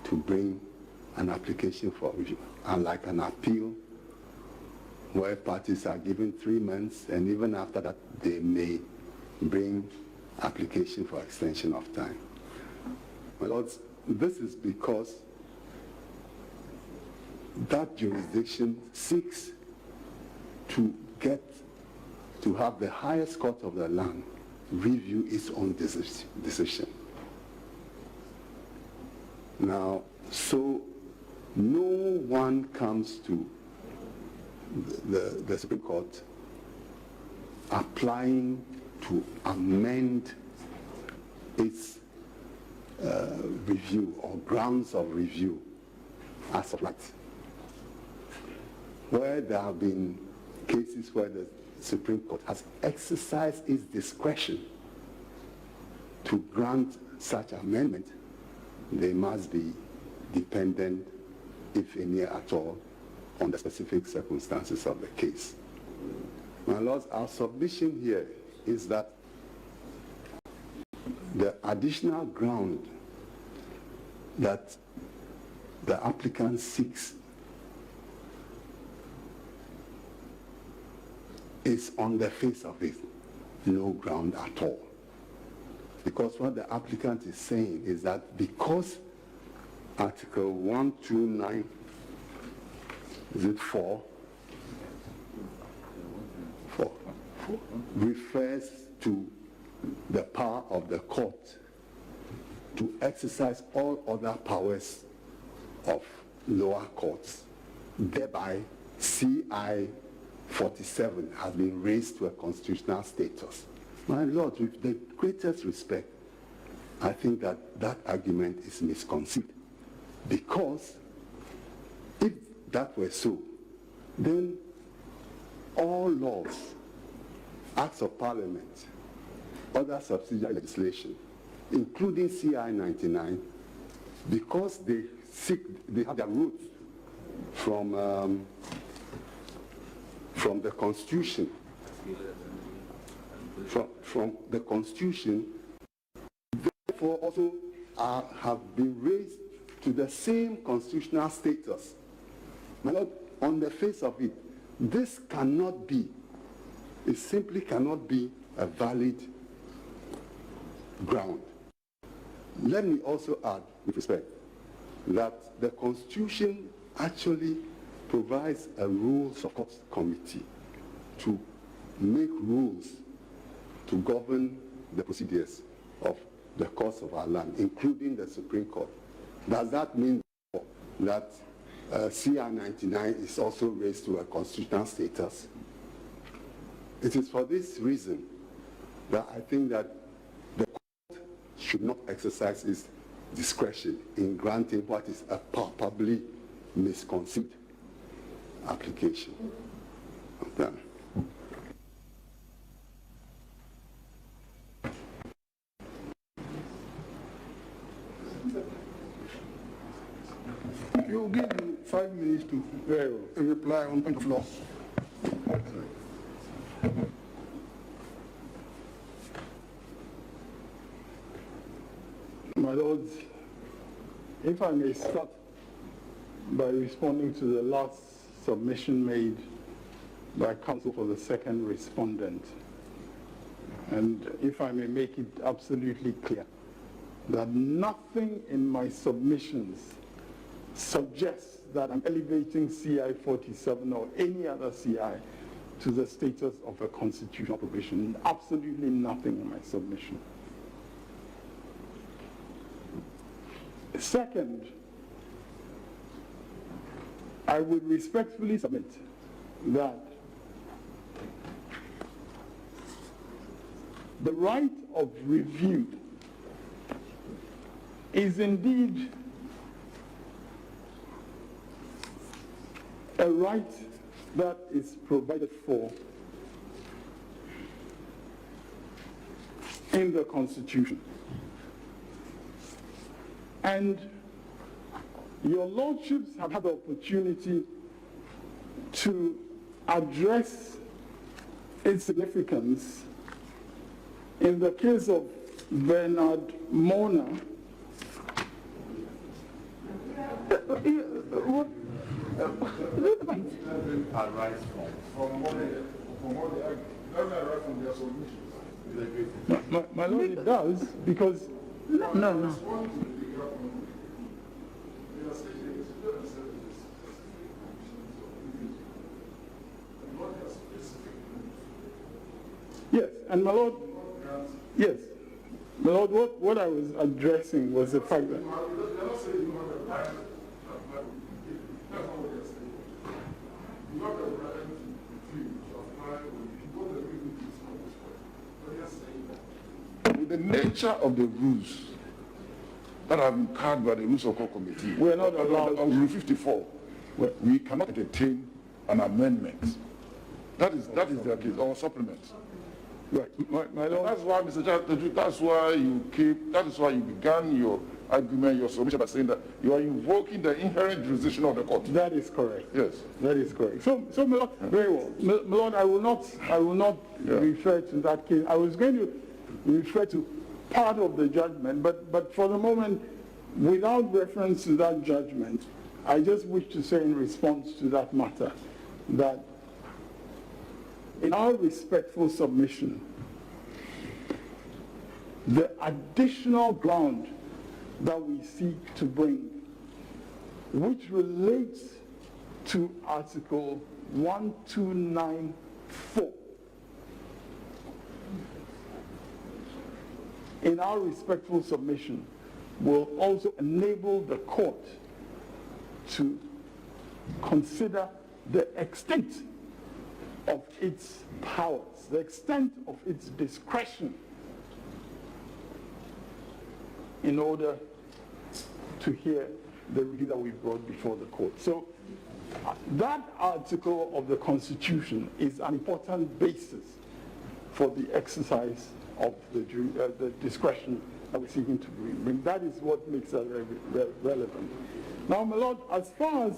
to bring an application for review. Unlike an appeal, where parties are given 3 months, and even after that, they may bring application for extension of time. My lords, this is because that jurisdiction seeks to have the highest court of the land review its own decision. Now, so no one comes to the Supreme Court applying to amend its review or grounds of review as of right. Where there have been cases where the Supreme Court has exercised its discretion to grant such amendment, they must be dependent, if any at all, on the specific circumstances of the case. My lords, our submission here is that the additional ground that the applicant seeks is on the face of it no ground at all. Because what the applicant is saying is that because Article 129, is it 4, refers to the power of the court to exercise all other powers of lower courts. Thereby, CI 47 has been raised to a constitutional status. My lord, with the greatest respect, I think that that argument is misconceived. Because if that were so, then all laws, acts of parliament, other subsidiary legislation, including CI 99, because they have their roots from the Constitution, from the Constitution, therefore also have been raised to the same constitutional status. My lord, on the face of it, this cannot be, it simply cannot be a valid ground. Let me also add, with respect, that the Constitution actually provides a rules of courts committee to make rules to govern the procedures of the courts of our land, including the Supreme Court. Does that mean that CR 99 is also raised to a constitutional status? It is for this reason that I think that the court should not exercise its discretion in granting what is a palpably misconceived application. I'm done. You will give you 5 minutes to reply on point of law. My lords, if I may start by responding to the last submission made by counsel for the second respondent. And if I may make it absolutely clear that nothing in my submissions suggests that I'm elevating CI 47 or any other CI to the status of a constitutional provision. Absolutely nothing in my submission. Second, I would respectfully submit that the right of review is indeed a right that is provided for in the Constitution. And your lordships have had the opportunity to address its significance in the case of Bernard Mona. My lord, it does, because No. Yes, and my lord, yes, my lord, what I was addressing was the fact that With the nature of the rules that have been carved by the Rules of Court Committee, we're not allowed. on Rule 54, we cannot entertain an amendment. That is the case, or supplement. Right, my lord. That's why, Mr. Judge, that's why you began your argument, your submission by saying that you are invoking the inherent jurisdiction of the court. That is correct. Yes. That is correct. So my lord, very well. My lord, I will not refer to that case. I was going to refer to part of the judgment, but for the moment, without reference to that judgment, I just wish to say in response to that matter that in our respectful submission, the additional ground that we seek to bring, which relates to Article 1294, in our respectful submission, will also enable the court to consider the extent of its powers, the extent of its discretion in order to hear the review that we brought before the court. So that article of the Constitution is an important basis for the exercise of the discretion that we're seeking to bring. That is what makes that relevant. Now, my lord, as far as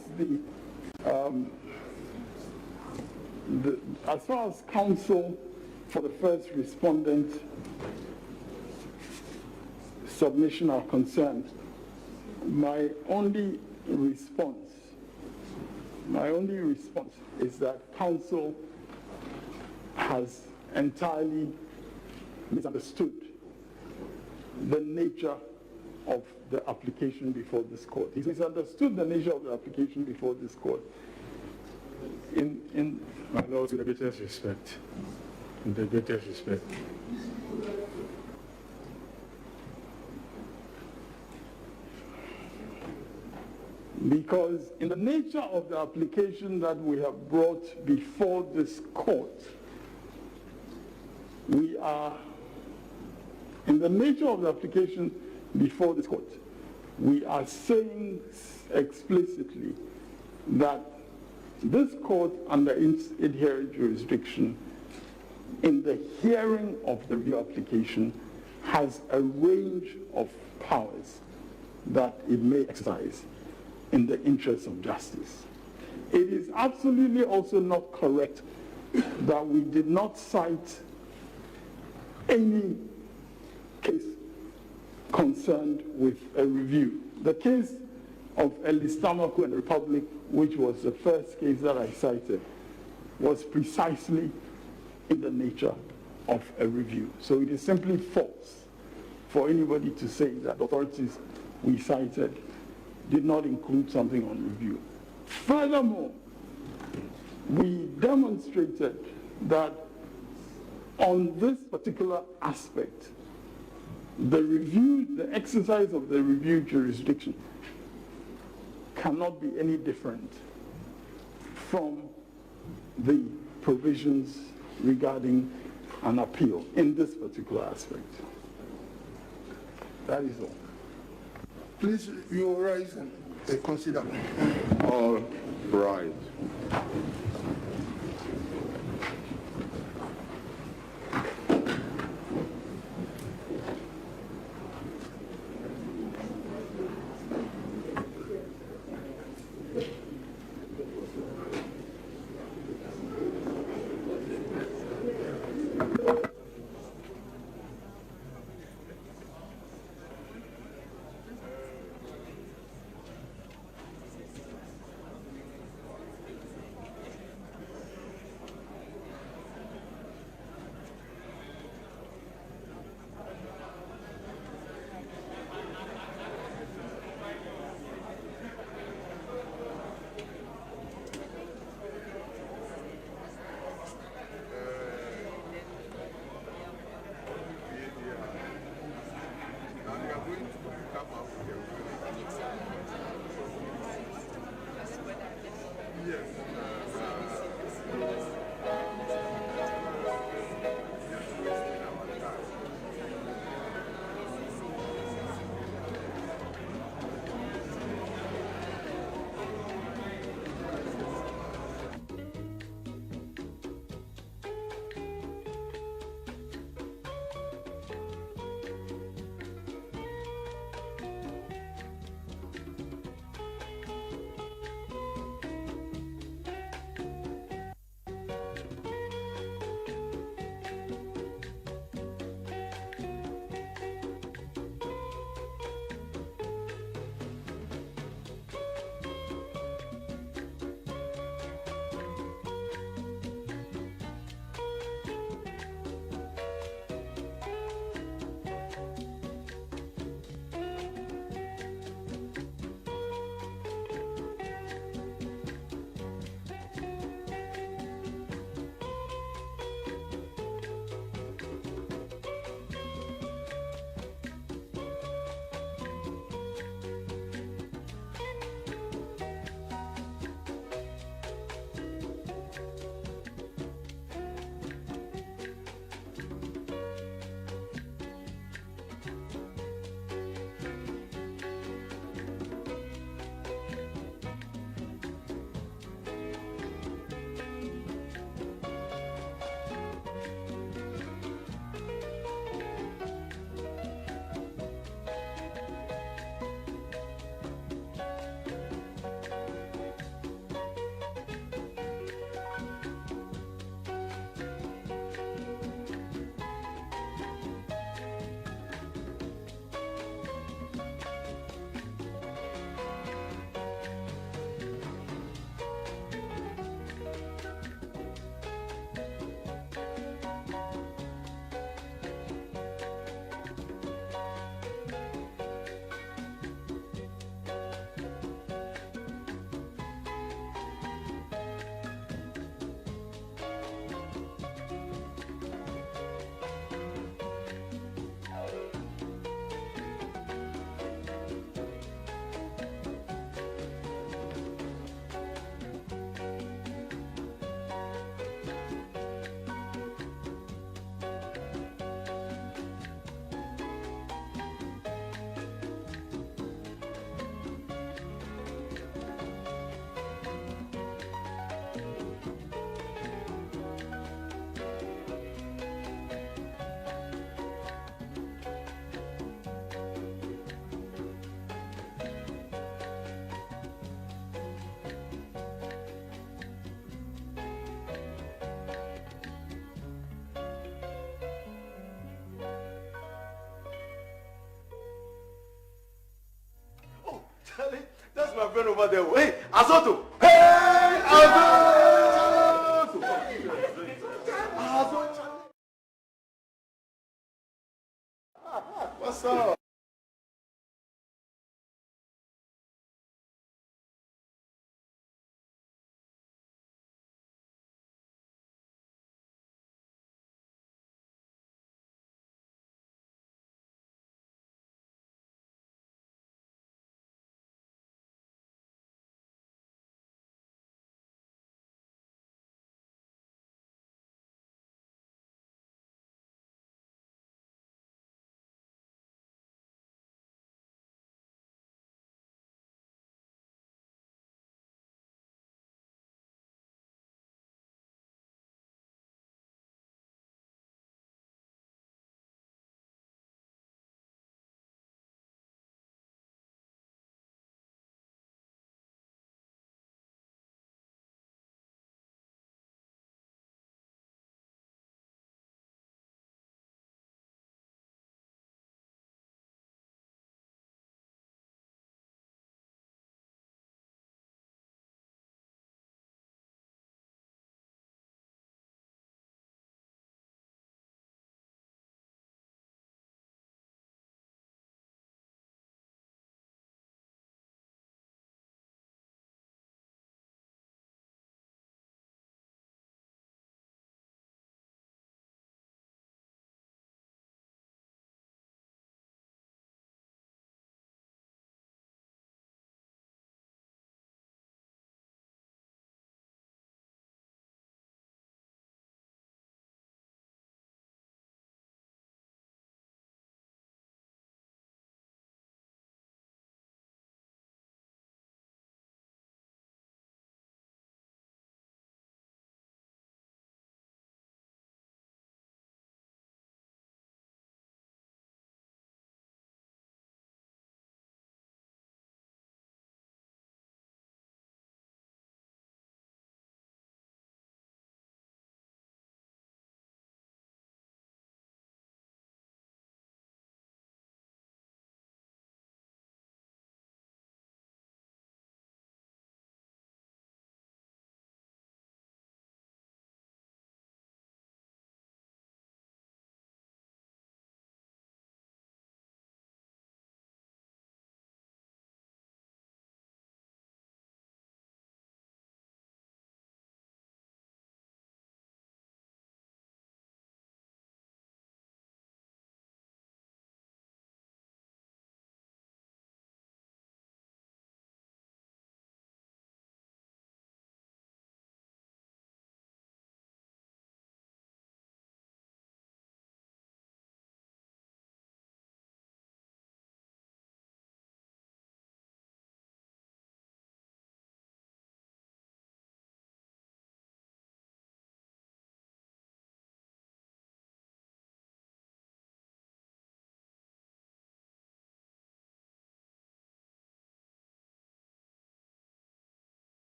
counsel for the first respondent submission are concerned, my only response is that counsel has entirely misunderstood the nature of the application before this court. He's misunderstood the nature of the application before this court. My Lord, with the greatest respect. With the greatest respect. Because in the nature of the application that we have brought before this court, we are saying explicitly that this court, under its inherent jurisdiction, in the hearing of the review application, has a range of powers that it may exercise in the interest of justice. It is absolutely also not correct that we did not cite any case concerned with a review. The case of Elistamaku and the Republic, which was the first case that I cited, was precisely in the nature of a review. So it is simply false for anybody to say that authorities we cited did not include something on review. Furthermore, we demonstrated that on this particular aspect, the exercise of the review jurisdiction cannot be any different from the provisions regarding an appeal in this particular aspect. That is all. Please, you rise and consider. All right. That's my friend over there. Hey, Azoto! Hey, Azoto! Azoto! What's up?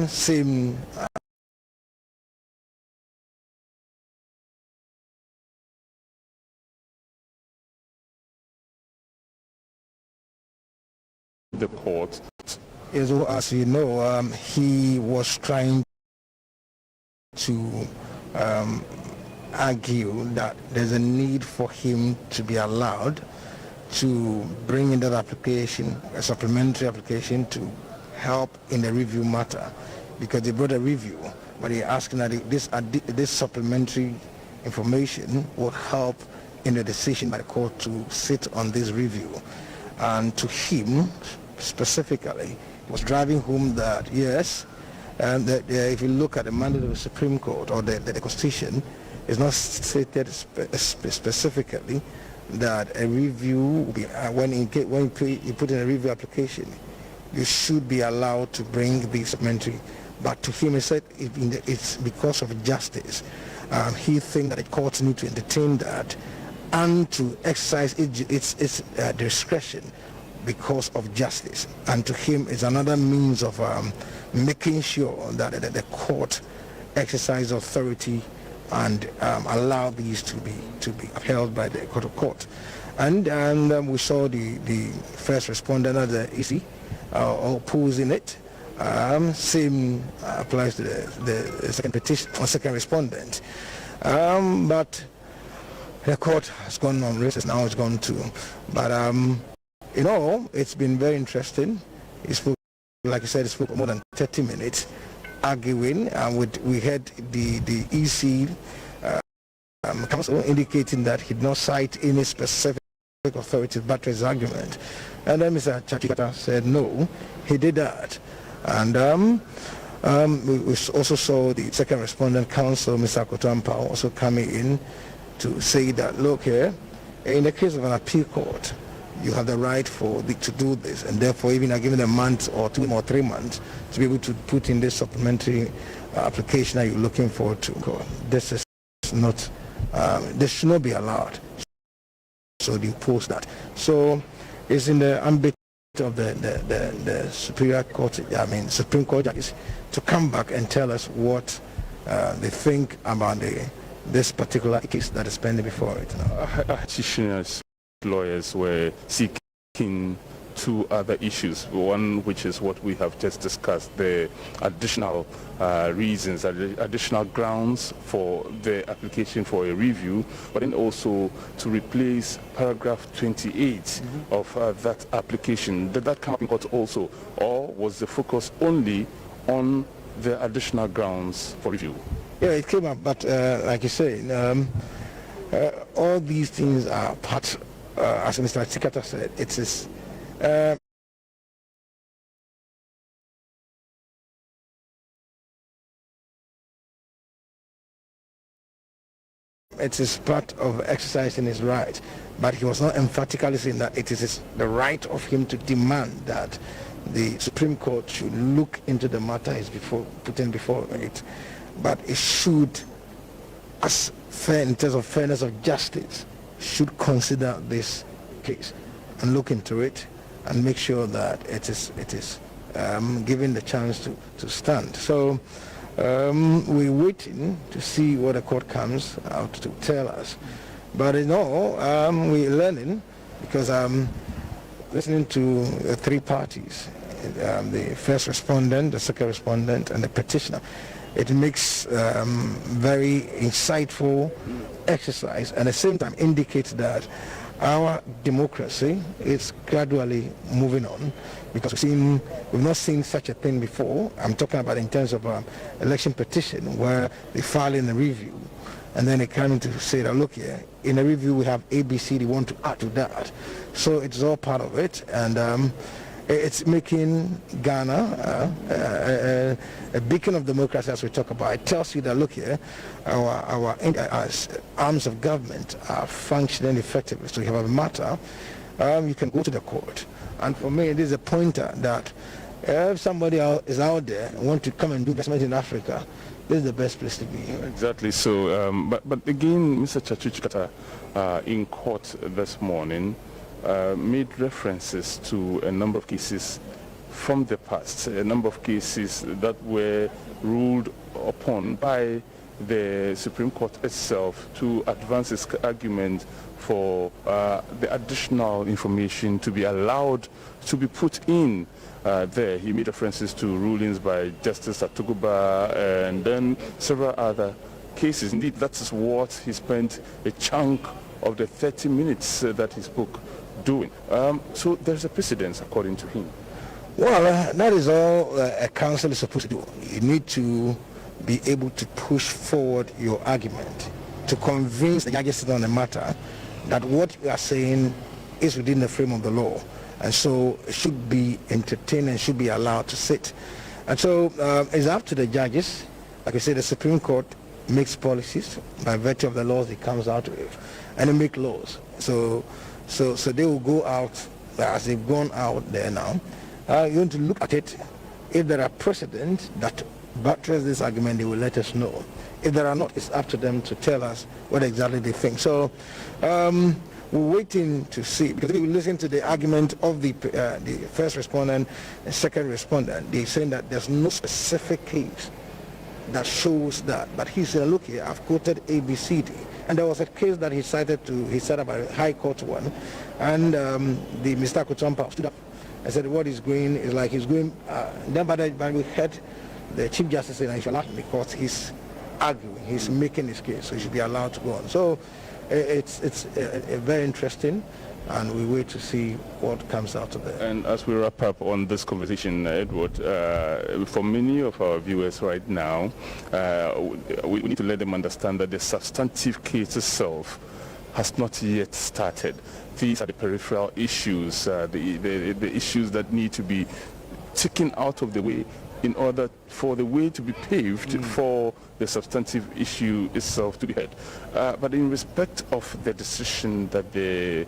same the court. As you know, he was trying to argue that there's a need for him to be allowed to bring in that application, a supplementary application, to help in the review matter, because they brought a review, but they're asking that this supplementary information will help in the decision by the court to sit on this review. And to him specifically, was driving home that yes, that if you look at the mandate of the Supreme Court or the Constitution, it's not stated specifically that a review, when you put in a review application, you should be allowed to bring the supplementary. But to him, he said it's because of justice. He thinks that the courts need to entertain that and to exercise its discretion because of justice. And to him, it's another means of making sure that the court exercise authority and allow these to be upheld by the court. And we saw the first respondent of the EC opposing it. Same applies to the second petition or second respondent. But the court has gone on recess, now it's gone to. But in all, it's been very interesting. He spoke, like I said, he spoke for more than 30 minutes, arguing, and we heard the EC counsel indicating that he did not cite any specific authority to buttress his argument. And then Mr. Chachikata said no, he did that. And we also saw the second respondent counsel, Mr. Kotampa, also coming in to say that, look here, in the case of an appeal court, you have the right to do this, and therefore even given a month or 2 or 3 months to be able to put in this supplementary application that you're looking forward to. This is not, this should not be allowed. So they oppose that. So it's in the ambit of the Superior Court, Supreme Court judges, to come back and tell us what they think about this particular case that is pending before it. Petitioners, lawyers were seeking 2 other issues, one which is what we have just discussed, the additional reasons, additional grounds for the application for a review, but then also to replace paragraph 28 of that application. Did that come up in court also, or was the focus only on the additional grounds for review? Yeah, it came up, but like you say, all these things are part, as Mr. Chikata said, it is part of exercising his right, but he was not emphatically saying that it is the right of him to demand that the Supreme Court should look into the matter is put in before it, but it should, as fair in terms of fairness of justice, should consider this case and look into it and make sure that it is given the chance to stand. So we're waiting to see what the court comes out to tell us. But in all, we're learning because listening to the 3 parties, the first respondent, the second respondent, and the petitioner. It makes very insightful exercise, and at the same time indicates that our democracy is gradually moving on, because we've not seen such a thing before. I'm talking about in terms of election petition, where they file in a review, and then they come in to say that, look here, in a review we have ABC, they want to add to that. So it's all part of it, and it's making Ghana a beacon of democracy, as we talk about. It tells you that, look here, our arms of government are functioning effectively. So you have a matter, you can go to the court. And for me, it is a pointer that if somebody is out there and want to come and do investment in Africa, this is the best place to be. Exactly. So, but again, Mr. Chachichikata, in court this morning, made references to a number of cases from the past, a number of cases that were ruled upon by the Supreme Court itself to advance its argument for the additional information to be allowed to be put in there. He made references to rulings by Justice Atuguba and then several other cases. Indeed, that is what he spent a chunk of the 30 minutes that he spoke doing. So there's a precedence according to him. Well, that is all a counsel is supposed to do. You need to be able to push forward your argument to convince the judges on the matter that what you are saying is within the frame of the law, and so it should be entertained and should be allowed to sit. And so it's up to the judges. Like I said, the Supreme Court makes policies by virtue of the laws it comes out with, and they make laws. So they will go out as they've gone out there now. You want to look at it. If there are precedents that buttress this argument, they will let us know. If there are not, it's up to them to tell us what exactly they think. So we're waiting to see, because we listen to the argument of the first respondent and second respondent. They're saying that there's no specific case that shows that. But he said, look here, I've quoted ABCD. And there was a case that he cited about a High Court one, and the Mr. Kutampa stood up and said what he's going is like he's going, then by we heard the Chief Justice saying he should allow him because he's arguing, he's making his case, so he should be allowed to go on. So it's very interesting, and we wait to see what comes out of there. And as we wrap up on this conversation, Edward, for many of our viewers right now, we need to let them understand that the substantive case itself has not yet started. These are the peripheral issues, the issues that need to be taken out of the way in order for the way to be paved for the substantive issue itself to be heard. But in respect of the decision that the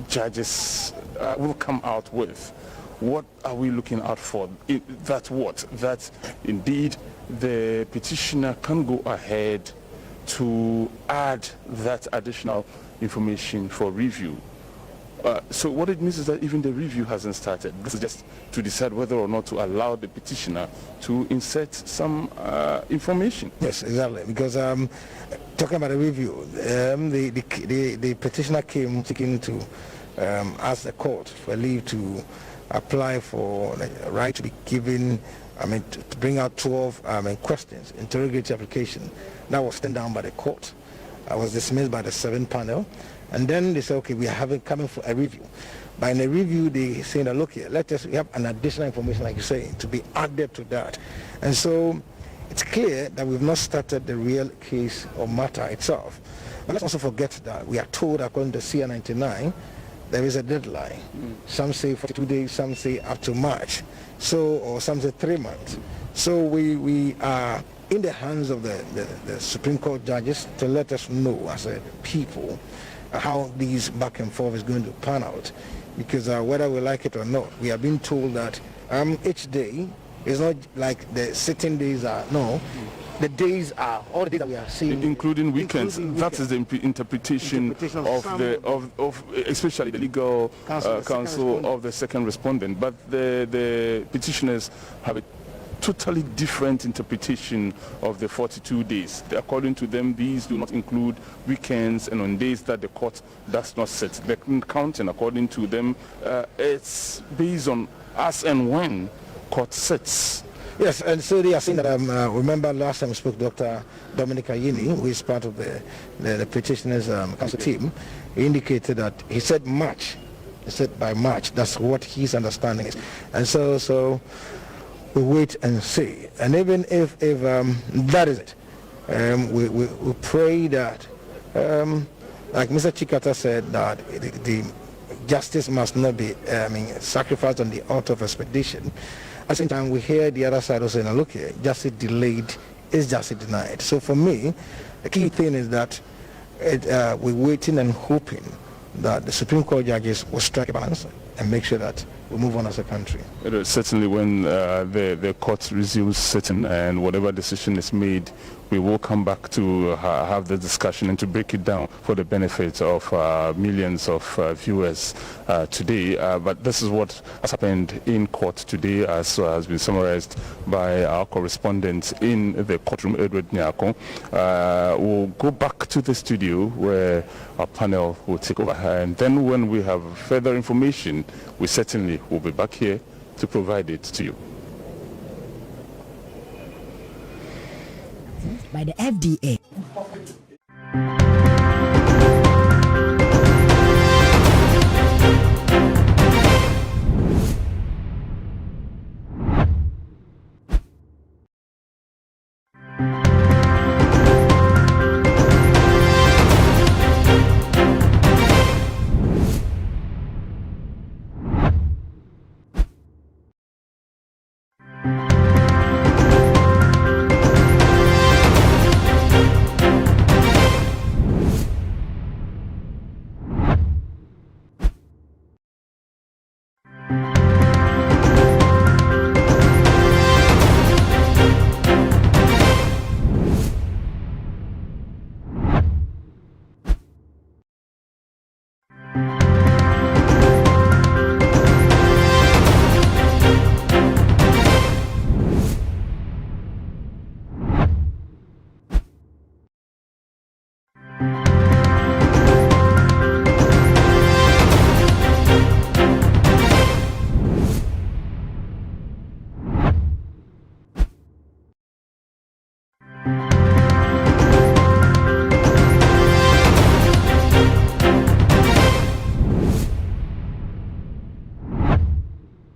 judges will come out with, what are we looking out for? That indeed the petitioner can go ahead to add that additional information for review. So what it means is that even the review hasn't started. This is just to decide whether or not to allow the petitioner to insert some information. Yes, exactly. Because talking about a review, the petitioner came seeking to ask the court for leave to apply for the right to be given, to bring out 12 questions, interrogatory application. That was turned down by the court. I was dismissed by the 7th panel. And then they said, okay, we are coming for a review. But in the review, they say, look here, we have an additional information, like you say, to be added to that. And so it's clear that we've not started the real case or matter itself. But let's also forget that we are told, according to CR99, there is a deadline. Some say 42 days, some say up to March, or some say 3 months. So we are in the hands of the Supreme Court judges to let us know as a people how these back and forth is going to pan out, because whether we like it or not, we have been told that each day is not like the sitting days are. No, the days are all the days that we are seeing, including weekends. That is the interpretation of especially the legal counsel of the second respondent. But the petitioners have a totally different interpretation of the 42 days. According to them, these do not include weekends and on days that the court does not sit. The counting, according to them, it's based on as and when court sits. Yes, and so they are saying that, remember last time we spoke to Dr. Dominic Ayini, who is part of the petitioners council team. He indicated that, he said March. He said by March. That's what his understanding is. And so we wait and see. And even if that is it, we pray that, like Mr. Chikata said, that the justice must not be sacrificed on the altar of expedition. At the same time, we hear the other side also saying, look here, justice delayed is justice denied. So for me, the key thing is that we're waiting and hoping that the Supreme Court judges will strike a balance and make sure that we'll move on as a country. Certainly when the court resumes sitting and whatever decision is made, we will come back to have the discussion and to break it down for the benefit of millions of viewers today. But this is what has happened in court today, as has been summarized by our correspondent in the courtroom, Edward Nyako. We'll go back to the studio where our panel will take over. And then when we have further information, we certainly will be back here to provide it to you. By the FDA.